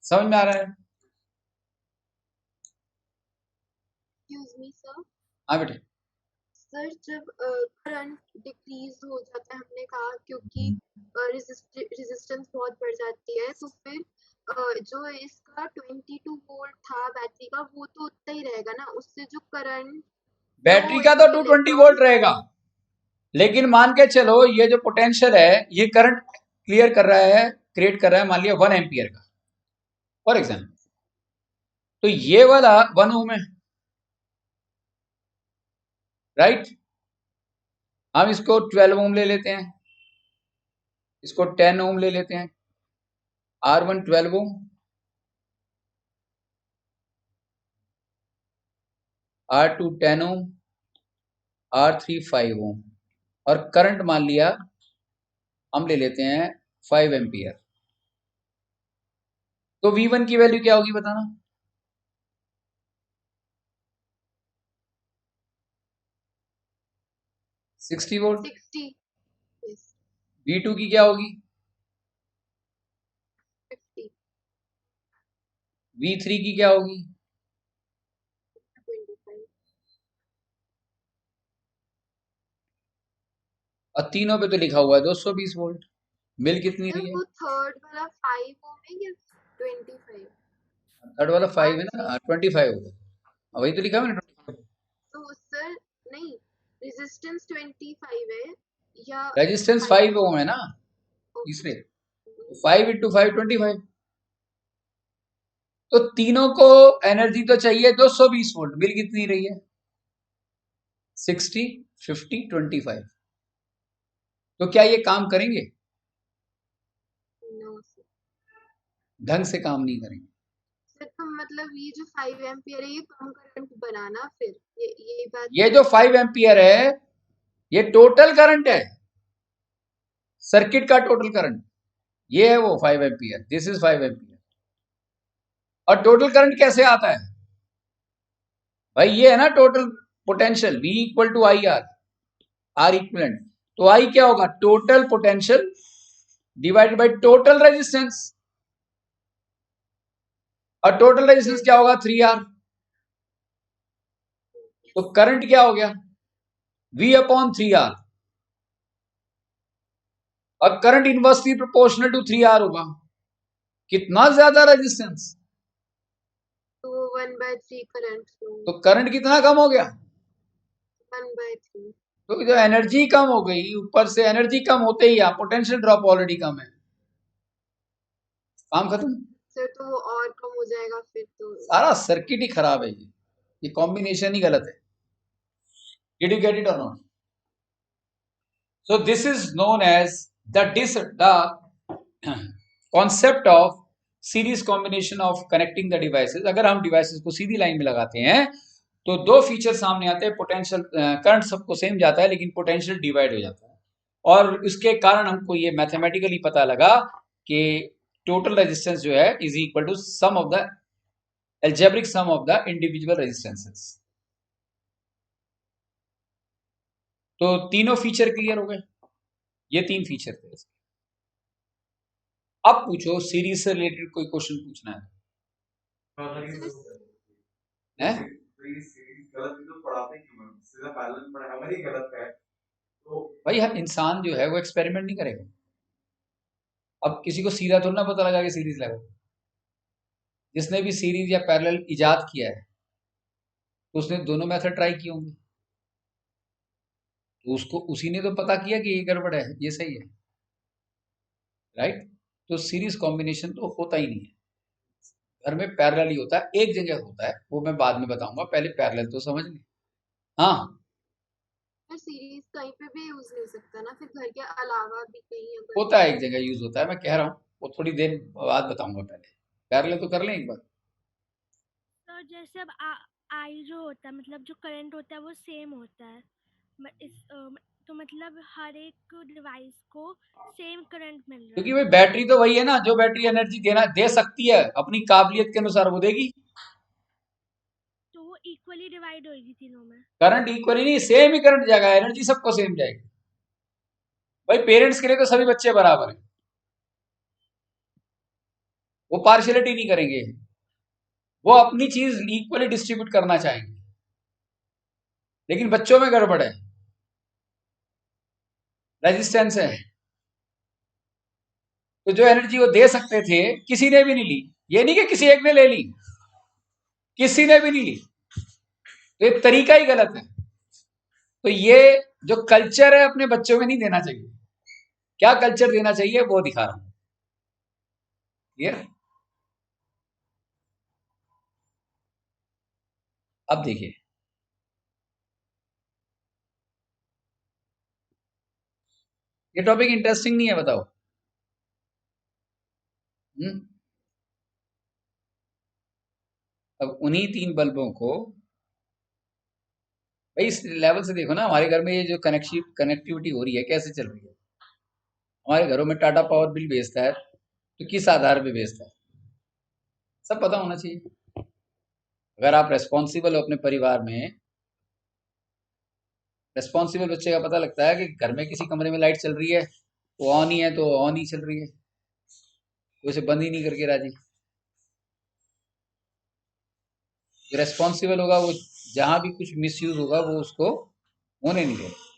समझ में आ रहा है? Excuse me, sir. हाँ बेटे। सर जब करंट डिक्रीज हो जाता है, हमने कहा क्योंकि रेजिस्टेंस बहुत बढ़ जाती है, तो फिर जो इसका 22 वोल्ट था बैटरी का वो तो उतना ही रहेगा ना, उससे जो करंट बैटरी का तो 220 वोल्ट रहेगा, लेकिन मान के चलो ये जो पोटेंशियल है ये करंट क्लियर कर रहा है, क्रिएट कर रहा है, मान लिया 1 एम्पियर का फॉर एग्जाम्पल, तो ये वाला 1 ओम है, राइट? हम इसको 12 ओम ले लेते हैं, इसको 10 ओम ले लेते हैं, R1 12 ओम, R2 10 ओम, R3 5 ओम, और करंट मान लिया हम ले लेते हैं 5 एम्पियर। तो V1 की वैल्यू क्या होगी बताना? 60 वोल्ट। 60, yes, V2 की क्या होगी? 50, V3 की क्या होगी? 25, और तीनों पे तो लिखा हुआ है 220 वोल्ट। मिल कितनी सर रही है? वो थर्ड वाला 5 ओम है या 25? थर्ड वाला 5 है R3, ना, 25 होगा, वही तो लिखा है मैंने 25। तो सर नहीं, रेजिस्टेंस 25 है या रेजिस्टेंस 5 5 ओम है ना, ओके, इसलिए 5 इंटू 5 25। तो तीनों को एनर्जी तो चाहिए 220 वोल्ट। बिल कितनी रही है? 60, 50, 25। तो क्या ये काम करेंगे? No sir. ढंग से काम नहीं करेंगे। सर तो मतलब ये जो 5 एम्पियर है ये कम करंट बनाना, फिर ये बात ये जो 5 एम्पियर है ये टोटल करंट है, सर्किट का टोटल करंट। ये है वो 5 एम्पियर, दिस इज 5 एम्पियर। और टोटल करंट कैसे आता है भाई? ये है ना total potential, V equal to I R, R equivalent. तो आई क्या होगा? Total potential divided by total resistance. और टोटल रेजिस्टेंस क्या होगा? 3R। तो करंट क्या हो गया? V upon 3R। और current inversely proportional to 3R होगा। कितना ज्यादा रेजिस्टेंस, तो 1/3 करंट, तो करंट कितना कम हो गया? 1/3। तो जो एनर्जी कम हो गई, ऊपर से एनर्जी कम होते ही आप पोटेंशियल ड्रॉप ऑलरेडी कम है, काम खत्म। सर तो वो और कम हो जाएगा फिर तो। सारा सर्किट ही खराब है, ये कॉम्बिनेशन ही गलत है। डिड यू गेट इट और not? So this is known as the concept of series combination of connecting the devices. अगर हम डिवाइसेस को सीधी लाइन में लगाते हैं तो दो फीचर सामने आते हैं। पोटेंशियल करंट सबको सेम जाता है लेकिन पोटेंशियल डिवाइड हो जाता है। और इसके कारण हमको ये मैथमेटिकली पता लगा कि टोटल रेजिस्टेंस जो है is equal to sum of the algebraic sum of the individual resistances। तो तीनों फीचर क्लियर हो गए। ये तीन फीचर थे। अब पूछो सीरीज से रिलेटेड कोई क्वेश्चन पूछना है? हैं? भाई हर इंसान जो है वो एक्सपेरिमेंट नहीं करेगा। अब किसी को सीधा थोड़ा ना पता लगा कि सीरीज लगा। जिसने भी सीरीज या पैरेलल इजाद किया है तो उसने दोनों मेथड ट्राई किए होंगे, तो उसको उसी ने तो पता किया कि ये गड़बड़ है ये सही है, राइट? तो सीरीज कॉम्बिनेशन तो होता ही नहीं है, घर में पैरेलल ही होता है। एक जगह होता है, वो मैं बाद में बताऊंगा, पहले पैरेलल तो समझ लें। हाँ, सर सीरीज कहीं पे भी यूज नहीं सकता ना, फिर घर के अलावा भी कहीं अगर होता है, एक जगह यूज होता है, मैं कह रहा हूँ वो थोड़ी देर बाद बताऊंगा। पहले पैरेलल तो कर लें एक बार। तो जैसे अब आई जो होता है मतलब जो करंट होता है वो सेम होता है, तो मतलब हर एक डिवाइस को सेम करंट मिल रहा क्योंकि है। भाई बैटरी तो वही है ना, जो बैटरी एनर्जी दे सकती है अपनी काबिलियत के अनुसार वो देगी। तो वो इक्वली डिवाइड होगी तीनों में। करंट इक्वली नहीं, सेम ही करंट जाएगा, एनर्जी सबको सेम जाएगी। भाई पेरेंट्स के लिए तो सभी बच्चे बराबर हैं, वो पार्शियलिटी नहीं करेंगे, वो अपनी चीज इक्वली डिस्ट्रीब्यूट करना चाहेंगे। लेकिन बच्चों में गड़बड़ है, रेजिस्टेंस है। तो जो एनर्जी वो दे सकते थे किसी ने भी नहीं ली। ये नहीं कि किसी एक ने ले ली, किसी ने भी नहीं ली। तो ये तरीका ही गलत है। तो ये जो कल्चर है अपने बच्चों में नहीं देना चाहिए। क्या कल्चर देना चाहिए वो दिखा रहा हूं। क्लियर? अब देखिए, ये टॉपिक इंटरेस्टिंग नहीं है बताओ? अब उन्हीं तीन बल्बों को इस लेवल से देखो ना, हमारे घर में ये जो कनेक्टिविटी हो रही है कैसे चल रही है। हमारे घरों में टाटा पावर बिल भेजता है तो किस आधार पे भेजता है, सब पता होना चाहिए। अगर आप रेस्पॉन्सिबल हो अपने परिवार में, रेस्पॉन्सिबल बच्चे का पता लगता है कि घर में किसी कमरे में लाइट चल रही है, वो ऑन ही है तो ऑन ही चल रही है, तो उसे बंद ही नहीं करके राजी। जो रेस्पॉन्सिबल होगा वो जहां भी कुछ मिसयूज होगा वो उसको होने नहीं देगा।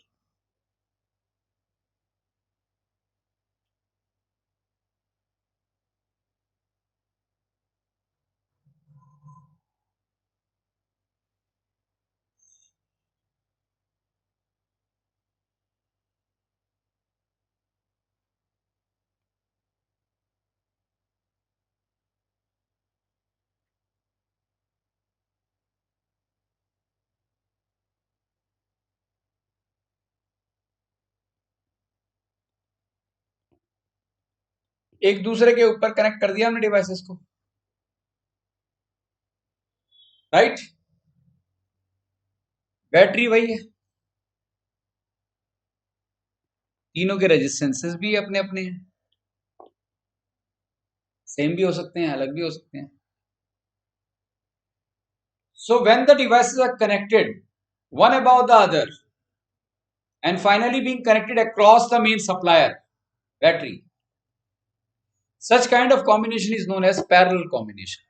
एक दूसरे के ऊपर कनेक्ट कर दिया हमने डिवाइसेस को, राइट। बैटरी वही है, तीनों के रेजिस्टेंसेस भी अपने अपने हैं, सेम भी हो सकते हैं, अलग भी हो सकते हैं। So when the devices are connected one above the other and finally being connected across the main supplier battery, such kind of combination is known as parallel combination.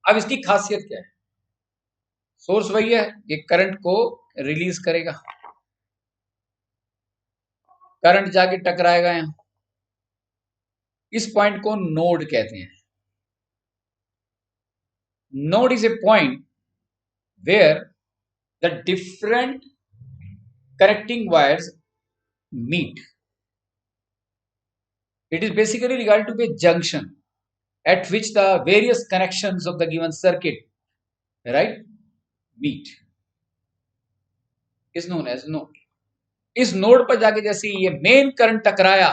अब इसकी खासियत क्या है? सोर्स वही है, ये करंट को रिलीज करेगा, करंट जाके टकराएगा यहां, इस पॉइंट को नोड कहते हैं। Node is a point where the different connecting wires meet. It is basically regarded to be a junction at which the various connections of the given circuit, right, meet, is known as node. इस node पर जाके जैसे ये main current टकराया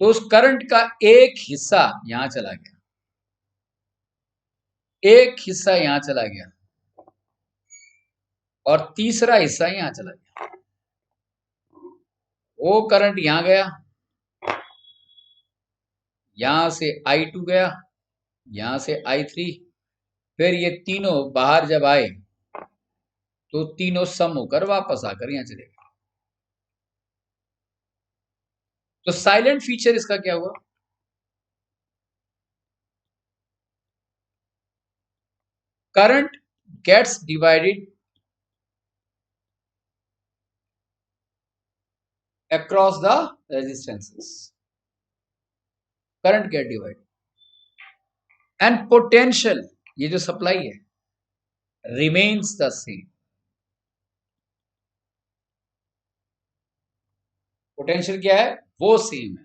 तो उस current का एक हिस्सा यहां चला गया, एक हिस्सा यहां चला गया और तीसरा हिस्सा यहां चला गया। वो करंट यहां गया, यहां से I2 गया, यहां से I3, फिर ये तीनों बाहर जब आए तो तीनों सम होकर वापस आकर यहां चले गए। तो साइलेंट फीचर इसका क्या हुआ? Current gets divided across the resistances, current get divide and potential, ये जो सप्लाई है रिमेन्स द सेम। पोटेंशियल क्या है? वो सेम है,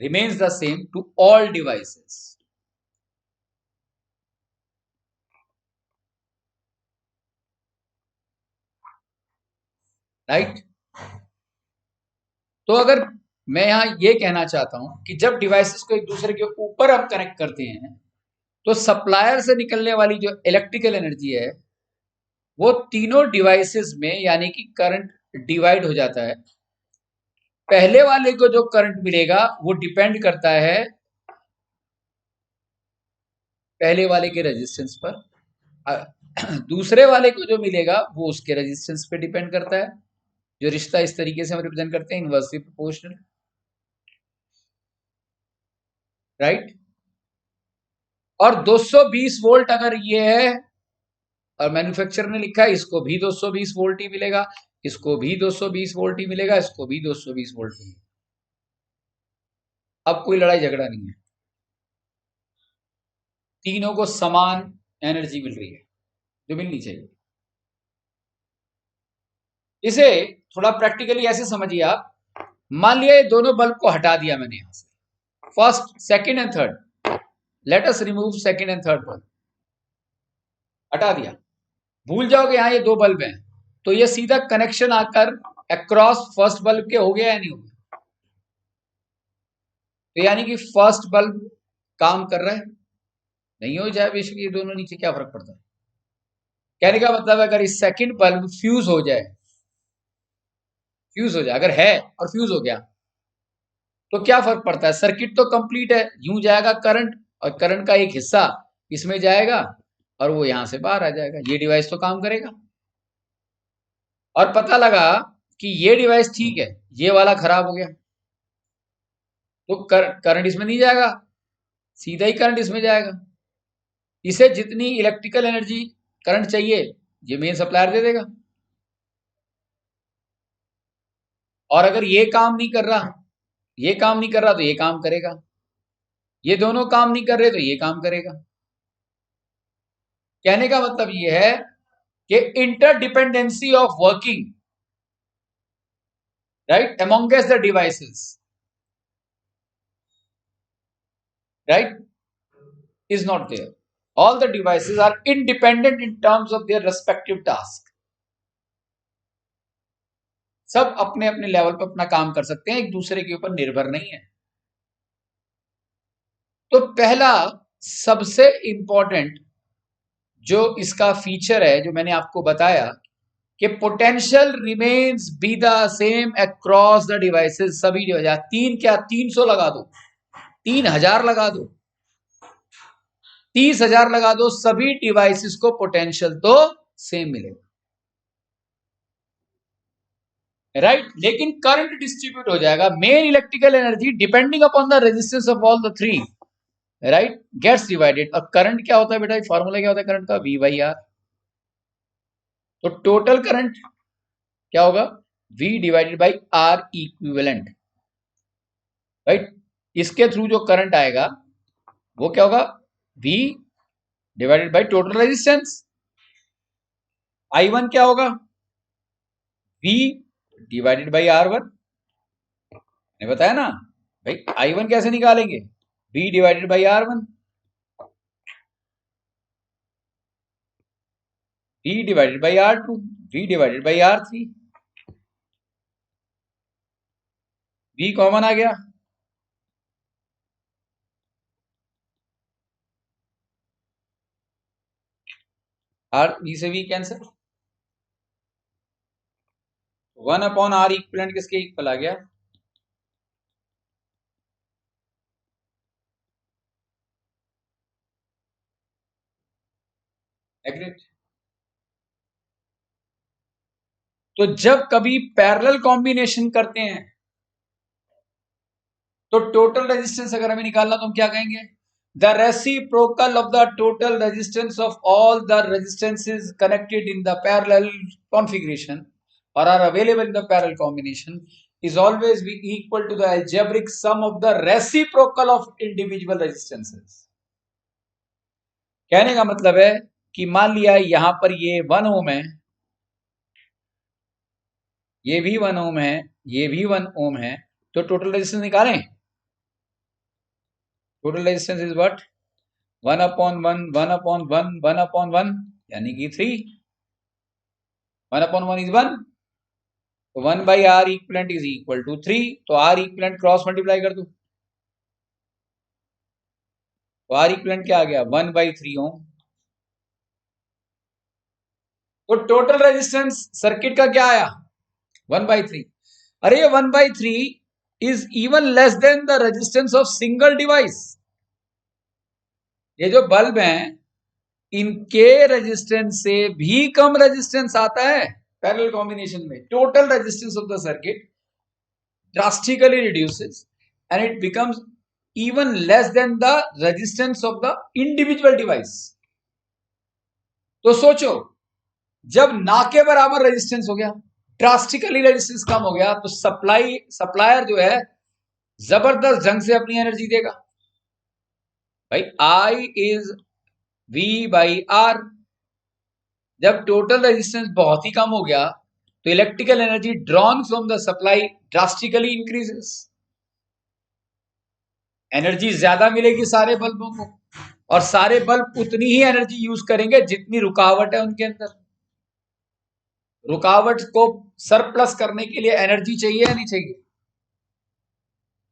remains the same to all devices, right. तो अगर मैं यहां ये कहना चाहता हूं कि जब डिवाइसेस को एक दूसरे के ऊपर हम कनेक्ट करते हैं तो सप्लायर से निकलने वाली जो इलेक्ट्रिकल एनर्जी है वो तीनों डिवाइसेस में यानी कि करंट डिवाइड हो जाता है। पहले वाले को जो करंट मिलेगा वो डिपेंड करता है पहले वाले के रेजिस्टेंस पर, दूसरे वाले को जो मिलेगा वो उसके रेजिस्टेंस पे डिपेंड करता है। जो रिश्ता इस तरीके से हम रिप्रेजेंट करते हैं इनवर्सली प्रोपोर्शनल, राइट। और 220 वोल्ट अगर ये है और मैन्युफैक्चरर ने लिखा है इसको भी 220 वोल्ट ही मिलेगा, इसको भी 220 वोल्ट ही मिलेगा, इसको भी 220 वोल्ट मिलेगा। अब कोई लड़ाई झगड़ा नहीं है, तीनों को समान एनर्जी मिल रही है जो मिलनी चाहिए। इसे थोड़ा प्रैक्टिकली ऐसे समझिए आप, मान लिया ये दोनों बल्ब को हटा दिया मैंने यहां से, first second and third, let us remove second and third bulb, हटा दिया, भूल जाओगे यहां ये दो बल्ब हैं, तो ये सीधा कनेक्शन आकर अक्रॉस फर्स्ट बल्ब के हो गया या नहीं हो गया? तो यानी कि फर्स्ट बल्ब काम कर रहा है, नहीं हो जाए बेशक ये दोनों नीचे, क्या फर्क पड़ता है? कहने का मतलब अगर इस सेकंड बल्ब फ्यूज हो जाए, अगर है और फ्यूज हो गया तो क्या फर्क पड़ता है? सर्किट तो कंप्लीट है, यूं जाएगा करंट और करंट का एक हिस्सा इसमें जाएगा और वो यहां से बाहर आ जाएगा, ये डिवाइस तो काम करेगा। और पता लगा कि ये डिवाइस ठीक है, ये वाला खराब हो गया, तो करंट इसमें नहीं जाएगा, सीधा ही करंट इसमें जाएगा। इसे जितनी इलेक्ट्रिकल एनर्जी करंट चाहिए ये मेन सप्लायर दे देगा। और अगर ये काम नहीं कर रहा तो ये काम करेगा, ये दोनों काम नहीं कर रहे तो ये काम करेगा। कहने का मतलब ये है कि interdependency of working right amongst the devices right is not there. All the devices are independent in terms of their respective task. सब अपने अपने लेवल पर अपना काम कर सकते हैं, एक दूसरे के ऊपर निर्भर नहीं है। तो पहला सबसे इंपॉर्टेंट जो इसका फीचर है, जो मैंने आपको बताया कि potential remains be the same across the devices, सभी डिवाइस, 300 लगा दो, 3000 लगा दो, 30,000 लगा दो, सभी डिवाइसेस को पोटेंशियल तो सेम मिलेगा राइट लेकिन करंट डिस्ट्रीब्यूट हो जाएगा। Main electrical energy depending upon the resistance of all the three right gets divided. और करंट क्या होता है बेटा, फॉर्मूला क्या होता है करंट का? V by R. तो टोटल करंट क्या होगा? V divided by R equivalent right. इसके थ्रू जो करंट आएगा वो क्या होगा? V divided by total resistance. I1 क्या होगा? V divided by R1। मैंने बताया ना भाई, I1 कैसे निकालेंगे? V divided by R1, V divided by R2, V divided by R3। V common आ गया, V से V cancel, 1 upon R equivalent किसके इक्वल आ गया? एग्रीड। तो जब कभी पैरेलल कॉम्बिनेशन करते हैं तो टोटल रेजिस्टेंस अगर हमें निकालना तो हम क्या कहेंगे? The reciprocal of the total resistance of all the resistances connected in the parallel configuration or are available in the parallel combination is always be equal to the algebraic sum of the reciprocal of individual resistances। कहने का मतलब है कि मान लिया यहां पर ये 1 ओम है, ये भी 1 ओम है, ये भी 1 ओम है, तो टोटल रेजिस्टेंस निकालें। Total resistance is what? 1 upon 1, 1 upon 1, 1 upon 1 यानी कि 3। 1 अपॉन 1 इज 1, तो 1 by R equivalent is equal to 3। तो आर इक्विवेलेंट क्रॉस मल्टीप्लाई कर दो, तो आर इक्विवेलेंट क्या आ गया? 1 बाई 3 ओम। तो टोटल रेजिस्टेंस सर्किट का क्या आया? 1 बाई 3। अरे 1 by 3 is even less than the resistance of single device. ये जो बल्ब हैं इनके रेजिस्टेंस से भी कम रेजिस्टेंस आता है पैरेलल कॉम्बिनेशन में। Total resistance of the circuit drastically reduces and it becomes even less than the resistance of the individual device। तो सोचो, जब ना के बराबर रेजिस्टेंस हो गया, ड्रास्टिकली रेजिस्टेंस कम हो गया, तो सप्लायर जो है जबरदस्त ढंग से अपनी एनर्जी देगा। भाई I is V by R। जब टोटल रेजिस्टेंस बहुत ही कम हो गया तो electrical energy drawn from the supply drastically increases. Energy ज्यादा मिलेगी सारे बल्बों को, और सारे बल्ब उतनी ही एनर्जी यूज करेंगे जितनी रुकावट है उनके अंदर। रुकावट को सरप्लस करने के लिए एनर्जी चाहिए या नहीं चाहिए?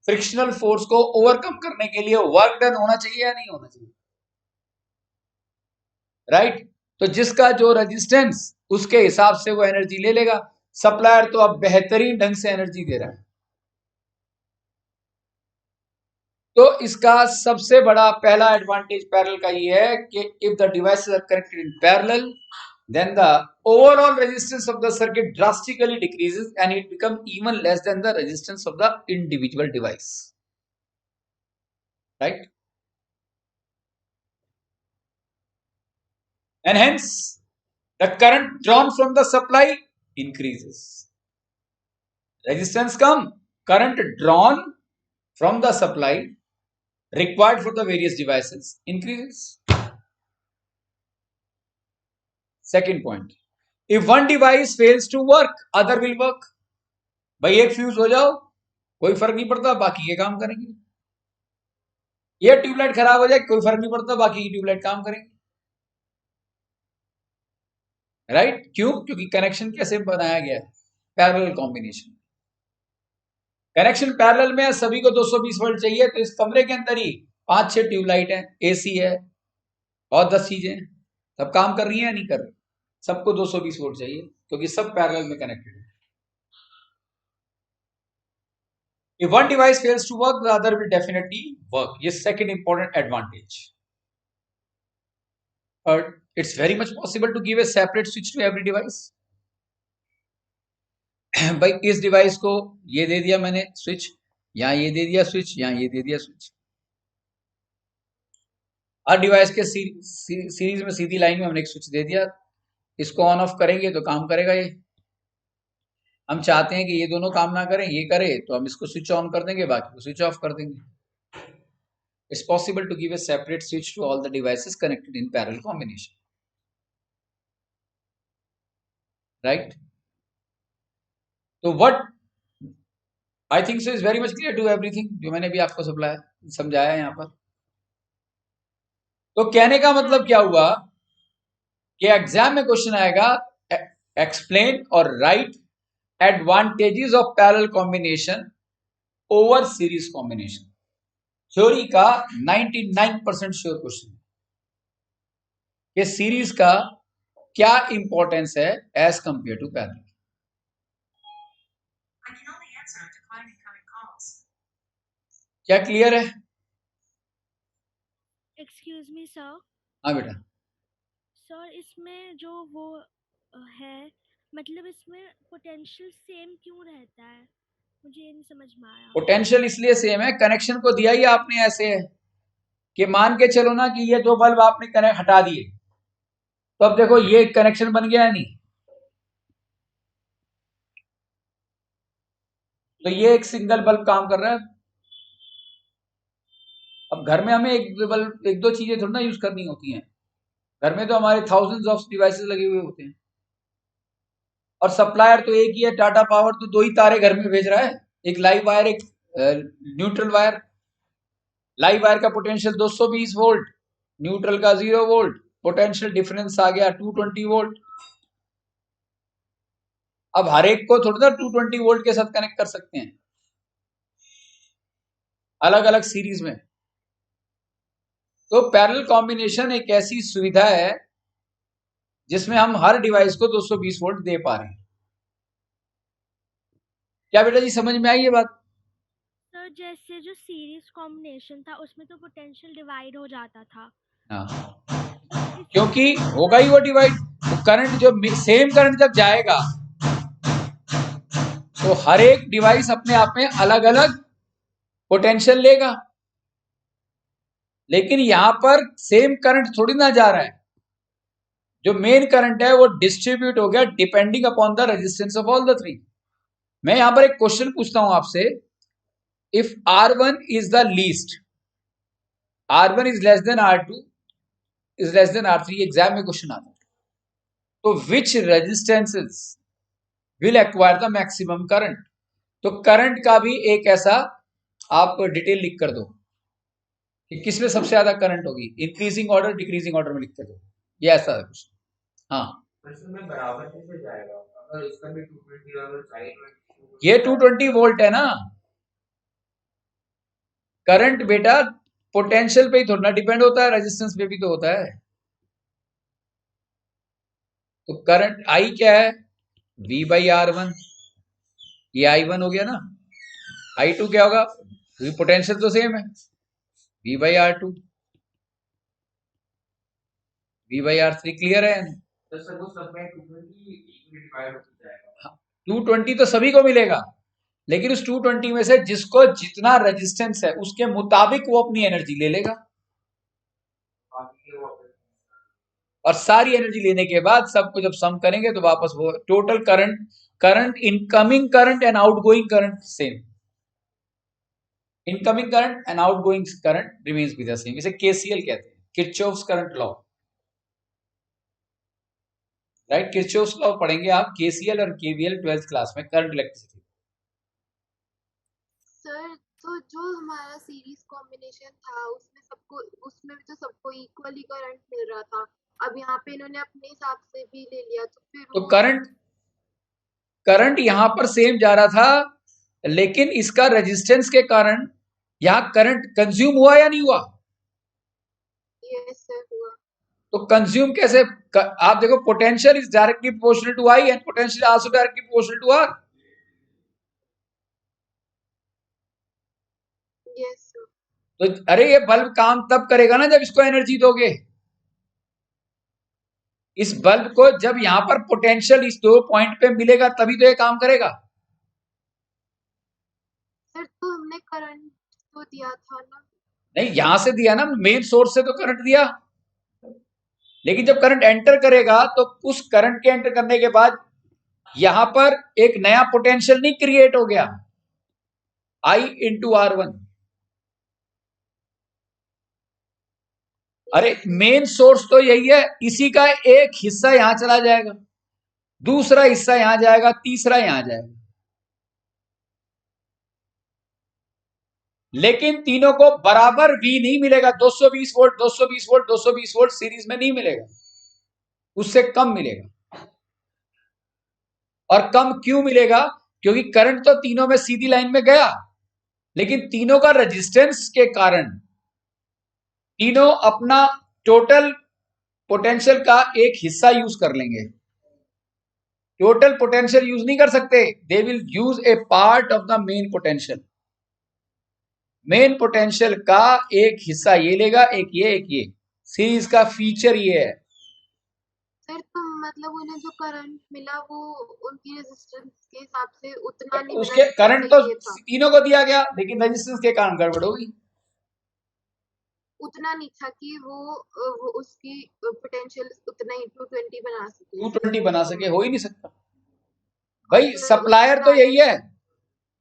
फ्रिक्शनल फोर्स को ओवरकम करने के लिए वर्क डन होना चाहिए या नहीं होना चाहिए? राइट? तो जिसका जो रेजिस्टेंस उसके हिसाब से वो एनर्जी ले लेगा। सप्लायर तो अब बेहतरीन ढंग से एनर्जी दे रहा है। तो इसका सबसे बड़ा पहला एडवांटेज पैरेलल का ये है कि if the devices are connected in parallel then the overall resistance of the circuit drastically decreases and it becomes even less than the resistance of the individual device, right? And hence the current drawn from the supply increases. Resistance come, current drawn from the supply required for the various devices increases. Second point, if one device fails to work, other will work. भाई एक fuse हो जाओ कोई फर्क नहीं पड़ता, बाकी ये काम करेंगे। ये ट्यूबलाइट खराब हो जाए कोई फर्क नहीं पड़ता, बाकी की ट्यूबलाइट काम करेंगे। राइट? क्यों? क्योंकि कनेक्शन कैसे बनाया गया है? Parallel combination. कनेक्शन पैरेलल में सभी को 220 वोल्ट चाहिए, तो इस कमरे के अंदर ही 5-6 ट्यूबलाइट है, एसी है और 10 चीजें सब काम कर रही है या नहीं कर रही? सबको 220 वोल्ट चाहिए क्योंकि सब पैरेलल में कनेक्टेड है। If one device fails to work, the other will definitely work. ये second important advantage. But it's very much possible to give a separate switch to every device. भाई इस डिवाइस को ये दे दिया मैंने स्विच, यहाँ ये दे दिया स्विच, यहाँ ये दे दिया स्विच। हर डिवाइस के सीरीज में सीधी लाइन में हमने एक स्विच दे दिया, इसको ऑन ऑफ करेंगे तो काम करेगा ये। हम चाहते हैं कि ये दोनों काम ना करें, ये करे, तो हम इसको स्विच ऑन कर देंगे, बाकी को स्विच ऑफ कर देंगे। It's possible to give a separate switch to all the devices connected in parallel combination. Right? So what I think so is very much clear to everything जो मैंने भी आपको समझाया यहाँ पर। तो कहने का मतलब क्या हुआ कि एग्जाम में क्वेश्चन आएगा एक्सप्लेन और right advantages of parallel combination over series combination. Theory का 99% श्योर क्वेश्चन है कि सीरीज का क्या इंपॉर्टेंस है एज कंपेयर टू पैरेलल। क्या क्लियर है? Excuse me sir. हाँ बेटा। सर इसमें जो वो है, मतलब इसमें पोटेंशियल सेम क्यों रहता है? मुझे ये नहीं समझ में आया। पोटेंशियल इसलिए सेम है, कनेक्शन को दिया ही आपने ऐसे है कि मान के चलो ना कि ये दो बल्ब आपने कनेक्ट हटा दिए, तो अब देखो ये कनेक्शन बन गया नहीं, तो ये एक सिंगल बल्ब काम कर रहा है। अब घर में हमें एक दो चीजें थोड़ी ना यूज करनी होती हैं, घर में तो हमारे थाउजेंड्स ऑफ डिवाइसेस लगे हुए होते हैं, और सप्लायर तो एक ही है, टाटा पावर तो 2 ही तारे घर में भेज रहा है, एक लाइव वायर एक न्यूट्रल वायर। लाइव वायर का पोटेंशियल 220 वोल्ट, न्यूट्रल का 0 वोल्ट, पोटेंशियल डिफरेंस आ गया 220 वोल्ट। अब हर एक को थोड़ा ना 220 वोल्ट के साथ कनेक्ट कर सकते हैं, अलग अलग सीरीज में। तो पैरेलल कॉम्बिनेशन एक ऐसी सुविधा है जिसमें हम हर डिवाइस को 220 वोल्ट दे पा रहे हैं। क्या बेटा जी समझ में आई ये बात? सर जैसे जो सीरीज कॉम्बिनेशन था उसमें तो पोटेंशियल डिवाइड हो जाता था। हाँ, क्योंकि होगा ही वो डिवाइड। तो करंट जो सेम करंट जब जाएगा तो हर एक डिवाइस अपने आप में अलग अलग पोटेंशियल लेगा, लेकिन यहां पर सेम करंट थोड़ी ना जा रहा है। जो मेन करंट है वो डिस्ट्रीब्यूट हो गया depending upon the resistance of all the three. मैं यहां पर एक क्वेश्चन पूछता हूं आपसे, if R1 is the least, R1 is less than R2 is less than R3, exam में क्वेश्चन आता है, तो which resistances will acquire the maximum current? तो करंट का भी एक ऐसा आप डिटेल लिख कर दो कि किसमें सबसे ज्यादा करंट होगी, इंक्रीजिंग ऑर्डर डिक्रीजिंग ऑर्डर में लिख कर दो, ये ऐसा है क्वेश्चन। हाँ बराबर कैसे जाएगा? और इसका भी 220 और साइड ये 220 वोल्ट है ना। करंट बेटा पोटेंशियल पे ही थोड़ा डिपेंड होता है, रेजिस्टेंस पे भी तो होता है। तो करंट आई क्या है, V/R1, ये I1 हो गया ना। I2 क्या होगा, क्योंकि पोटेंशियल तो सेम है, V/R2, V/R3। क्लियर है? तो सर वो सब में 220 डिवाइड हो जाएगा। 220 तो सभी को मिलेगा, लेकिन उस 220 में से जिसको जितना रेजिस्टेंस है उसके मुताबिक वो अपनी एनर्जी ले लेगा, और सारी एनर्जी लेने के बाद सबको जब सम करेंगे तो वापस वो total current incoming current and outgoing current same, incoming current and outgoing current remains be the same. इसे केसीएल कहते हैं, Kirchhoff's current law, right. Kirchhoff's law पढ़ेंगे आप, केसीएल और केवीएल 12th क्लास में, करंट इलेक्ट्रिसिटी। सर तो जो हमारा सीरीज कॉम्बिनेशन था उसमें भी तो सबको इक्वली करंट मिल रहा था। अब यहाँ पे इन्होंने अपने हिसाब से भी ले लिया तो फिर तो करंट यहां पर सेम जा रहा था, लेकिन इसका रेजिस्टेंस के कारण यहां करंट कंज्यूम हुआ या नहीं हुआ? यस सर हुआ। तो कंज्यूम कैसे, आप देखो potential is directly proportional to I and potential also directly proportional to R. Yes sir. तो अरे ये बल्ब काम तब करेगा ना जब इसको एनर्जी दोगे। इस बल्ब को जब यहां पर पोटेंशियल इस दो पॉइंट पे मिलेगा तभी तो ये काम करेगा। सर तो हमने करंट तो दिया था ना। नहीं, यहां से दिया ना, मेन सोर्स से तो करंट दिया, लेकिन जब करंट एंटर करेगा तो उस करंट के एंटर करने के बाद यहां पर एक नया पोटेंशियल नहीं क्रिएट हो गया, I/R1। अरे मेन सोर्स तो यही है, इसी का एक हिस्सा यहां चला जाएगा, दूसरा हिस्सा यहां जाएगा, तीसरा यहां जाएगा, लेकिन तीनों को बराबर V नहीं मिलेगा। 220 वोल्ट 220 वोल्ट 220 वोल्ट सीरीज में नहीं मिलेगा, उससे कम मिलेगा। और कम क्यों मिलेगा, क्योंकि करंट तो तीनों में सीधी लाइन में गया, लेकिन तीनों का रेजिस्टेंस के कारण तीनों अपना टोटल पोटेंशियल का एक हिस्सा यूज कर लेंगे। टोटल पोटेंशियल यूज नहीं कर सकते, they will use A part of the main potential. Main potential का एक हिस्सा ये लेगा, एक ये। सीरीज का फीचर ये है। सर तो मतलब उन्हें जो करंट मिला वो उनकी रेजिस्टेंस के हिसाब से उतना नहीं मिला उसके जितना करंट तो चाहिए था। तीनों को दिया गया, लेकिन रेजिस्टेंस के कारण गड़बड़ होगी। उतना नहीं था कि वो उसकी पोटेंशियल उतना ही 220 बना सके। 220 बना सके, हो ही नहीं सकता भाई। तो सप्लायर तो यही है,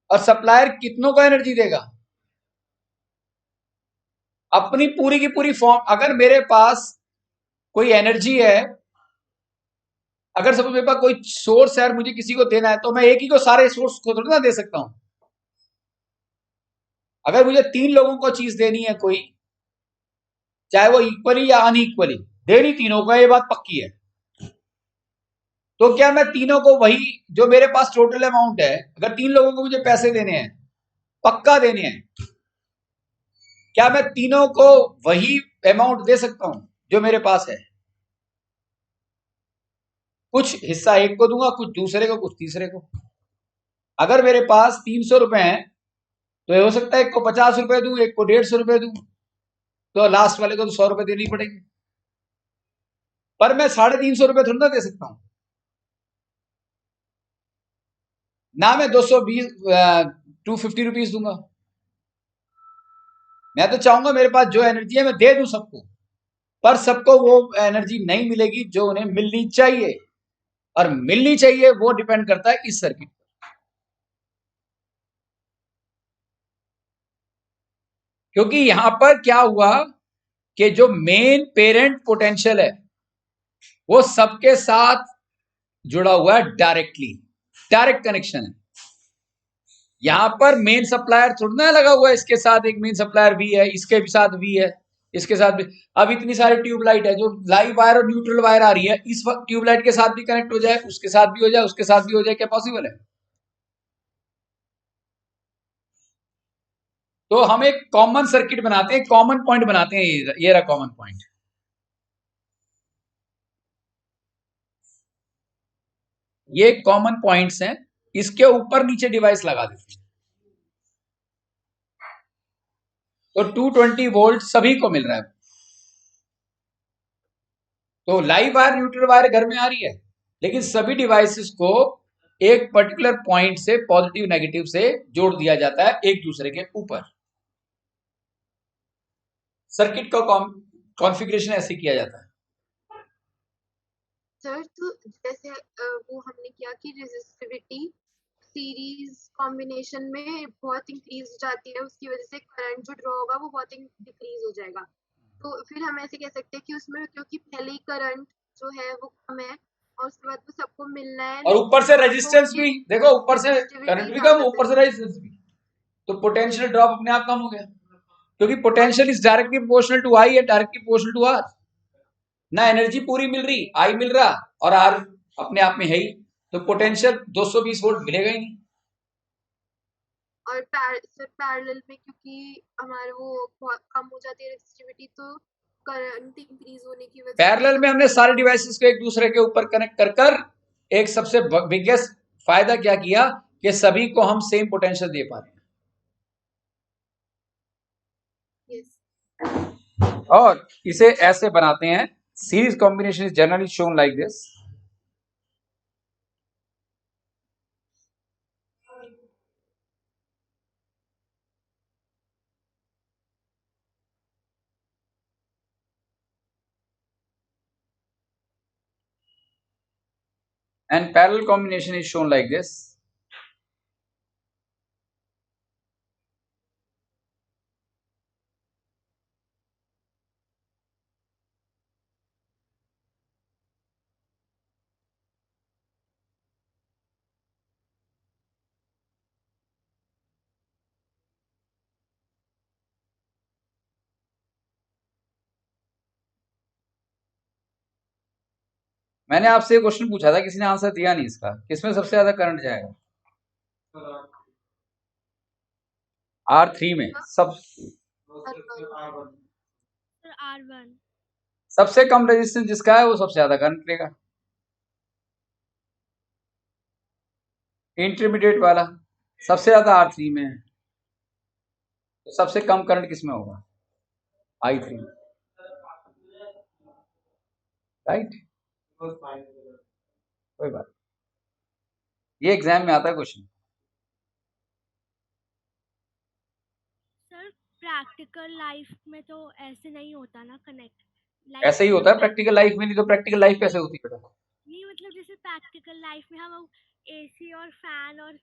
और सप्लायर कितनों को एनर्जी देगा, अपनी पूरी की पूरी फॉर्म। अगर मेरे पास कोई एनर्जी है, अगर सपोज मेरे पास कोई सोर्स है और मुझे किसी को देना है, तो मैं एक ही को सारे सोर्स को थोड़ी ना दे सकता हूं। अगर मुझे 3 लोगों को चीज देनी है कोई, चाहे वो इक्वली या अनइक्वली, देनी तीनों को, ये बात पक्की है, तो क्या मैं तीनों को वही जो मेरे पास टोटल अमाउंट है, अगर 3 लोगों को मुझे पैसे देने हैं, पक्का देने हैं, क्या मैं तीनों को वही अमाउंट दे सकता हूं जो मेरे पास है? कुछ हिस्सा एक को दूंगा, कुछ दूसरे को, कुछ तीसरे को। अगर मेरे पास 300 रुपए हैं तो ये हो सकता है एक को 50 रुपए दूं, एक को 150 रुपए दूं, तो लास्ट वाले को तो 100 रुपए देने ही पड़ेंगे। पर मैं 350 रुपए थोड़ा ना दे सकता हूं ना, मैं 250 रुपीज दूंगा। मैं तो चाहूंगा मेरे पास जो एनर्जी है मैं दे दूं सबको, पर सबको वो एनर्जी नहीं मिलेगी जो उन्हें मिलनी चाहिए, और मिलनी चाहिए वो डिपेंड करता है इस सर्किट पर। क्योंकि यहां पर क्या हुआ कि जो मेन पेरेंट पोटेंशियल है वो सबके साथ जुड़ा हुआ है, डायरेक्ट कनेक्शन है। यहां पर मेन सप्लायर थोड़ा ना लगा हुआ है, इसके साथ एक मेन सप्लायर भी है, इसके भी साथ भी है, इसके साथ भी। अब इतनी सारी ट्यूबलाइट है, जो लाइव वायर और न्यूट्रल वायर आ रही है, इस वक्त ट्यूबलाइट के साथ भी कनेक्ट हो जाए, उसके साथ भी हो जाए, उसके साथ भी हो जाए, क्या पॉसिबल है? तो हम एक कॉमन सर्किट बनाते हैं, कॉमन पॉइंट बनाते हैं, ये रहा कॉमन पॉइंट। ये कॉमन पॉइंट्स हैं, इसके ऊपर नीचे डिवाइस लगा देते हैं, तो 220 वोल्ट सभी को मिल रहा है। तो लाइव वायर न्यूट्रल वायर घर में आ रही है, लेकिन सभी डिवाइसेस को एक पर्टिकुलर पॉइंट से पॉजिटिव नेगेटिव से जोड़ दिया जाता है एक दूसरे के ऊपर। सर्किट का कॉन्फ़िगरेशन ऐसे किया जाता है। सर तो जैसे वो हमने किया कि रेजिस्टिविटी सीरीज कॉम्बिनेशन में बहुत इंक्रीज हो जाती है, उसकी वजह से करंट जो ड्रॉ होगा वो बहुत डिक्रीज हो जाएगा। तो फिर हम ऐसे कह सकते हैं कि उसमें क्योंकि पहले ही करंट जो है वो कम है और उसके बाद वो सबको मिलना है, और ऊपर से रेजिस्टेंस भी देखो, ऊपर से करंट भी कम, ऊपर से रेजिस्टेंस भी, तो पोटेंशियल ड्रॉप अपने आप कम हो गया, क्योंकि potential is directly proportional to I है, डायरेक्टली प्रोपोर्शनल टू आर। ना एनर्जी पूरी मिल रही, आई मिल रहा, और आर अपने आप में है ही, तो पोटेंशियल 220 वोल्ट मिलेगा ही नहीं। और पैरेलल में क्योंकि हमारे वो कम हो जाती है रेजिस्टिविटी, तो करंट इंक्रीज होने की वजह से पैरेलल में हमने सारे डिवाइसेस को एक दूसरे के ऊपर कनेक्ट कर कर एक सबसे बिगेस्ट फायदा क्या किया कि सभी को हम सेम पोटेंशियल दे पा रहे हैं। yes. और इसे ऐसे बनाते हैं, series combination is generally shown like this. And parallel combination is shown like this. मैंने आपसे क्वेश्चन पूछा था, किसी ने आंसर दिया नहीं इसका, किसमें सबसे ज्यादा करंट जाएगा? R3 में। R1 सबसे कम रेजिस्टेंस जिसका है वो सबसे ज्यादा करंट लेगा। इंटरमीडिएट वाला सबसे ज्यादा R3 में है, तो सबसे कम करंट किसमें होगा? I3, right? कोई बात, ये एग्जाम में आता है क्वेश्चन। सर प्रैक्टिकल लाइफ में तो ऐसे नहीं होता ना कनेक्ट, ऐसे ही होता है प्रैक्टिकल लाइफ में, नहीं तो प्रैक्टिकल लाइफ कैसे होती है बेटा? नहीं मतलब जैसे प्रैक्टिकल लाइफ में हम एसी और फैन और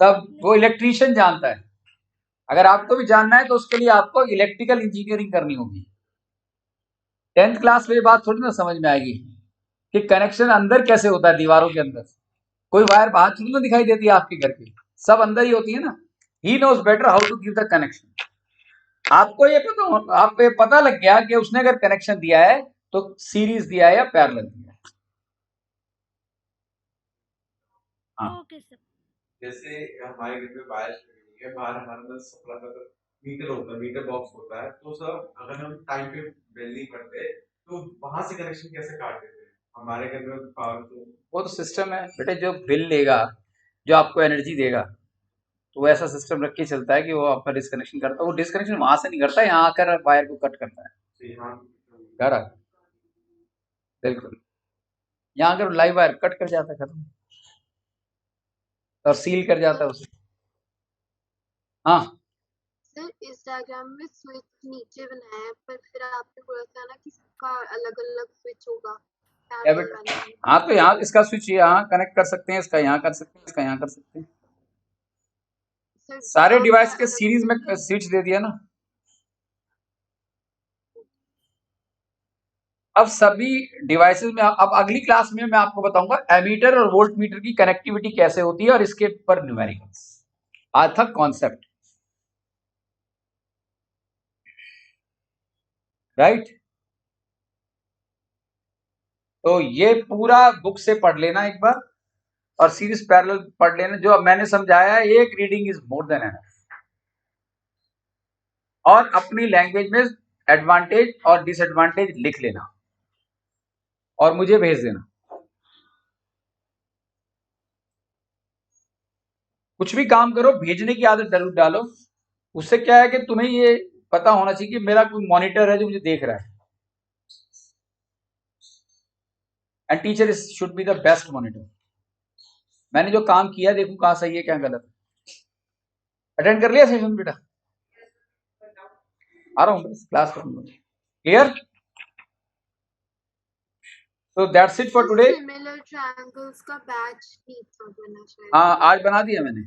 सब वो इलेक्ट्रीशियन जानता है। अगर आपको भी जानना है तो उसके लिए आपको इलेक्ट्रिकल इंजीनियरिंग करनी होगी। 10th क्लास में ये बात थोड़ी ना समझ में आएगी कि कनेक्शन अंदर कैसे होता है, दीवारों के अंदर कोई वायर बाहर थोड़ी ना दिखाई देती है आपके घर की, सब अंदर ही होती है ना। He knows better how to give the connection. आपको ये पता लग गया कि उसने अगर कनेक्शन दिया है तो सीरीज दिया है या पैरेलल दिया है। हाँ। Okay sir. जैसे हमारे घर में वायर है, बाहर हमारे पास सप्लाई मीटर होता है, मीटर बॉक्स होता है, तो सर अगर हम टाइम पे बिल नहीं करते तो वहां से कनेक्शन कैसे काट देते हैं हमारे घर में पावर? तो वो तो सिस्टम है बेटे, जो बिल लेगा, जो आपको एनर्जी देगा, तो वो ऐसा सिस्टम रख के चलता है कि वो आपका डिस्कनेक्शन करता है। वो डिस्कनेक्शन वहां से नहीं करता, यहाँ आकर वायर को कट करता है घर आकर। बिल्कुल, यहाँ आकर लाइव वायर कट कर जाता है, खत्म, और सील कर जाता है उसे। हाँ सर इस डायग्राम में स्विच नीचे बनाया है, पर फिर आपने बोला था ना कि सबका अलग अलग स्विच होगा। क्या बेटा? हाँ, तो यहाँ इसका स्विच यहाँ कनेक्ट कर सकते हैं, इसका यहाँ कर सकते हैं, इसका यहाँ कर सकते हैं। सारे डिवाइस के सीरीज में स्विच दे दिया ना। अब सभी डिवाइसेस में, अब अगली क्लास में मैं आपको बताऊंगा एमीटर और वोल्ट मीटर की कनेक्टिविटी कैसे होती है और इसके पर न्यूमेरिकल्स। आज था कॉन्सेप्ट। राइट। तो ये पूरा बुक से पढ़ लेना एक बार और सीरीज पैरेलल पढ़ लेना। जो मैंने समझाया है, एक reading is more than enough. और अपनी लैंग्वेज में एडवांटेज और डिसएडवांटेज लिख लेना और मुझे भेज देना। कुछ भी काम करो, भेजने की आदत जरूर डालो। उससे क्या है कि तुम्हें ये पता होना चाहिए कि मेरा कोई मॉनिटर है जो मुझे देख रहा है। And teacher should be the best monitor. मैंने जो काम किया देखूं कहाँ सही है क्या गलत है। अटेंड कर लिया सेशन बेटा? आ रहा हूँ बस, क्लास करूंगा। क्लियर? तो that's it for today. Similar triangles का बैच भी था बना शायद। हाँ, आज बना दिया मैंने।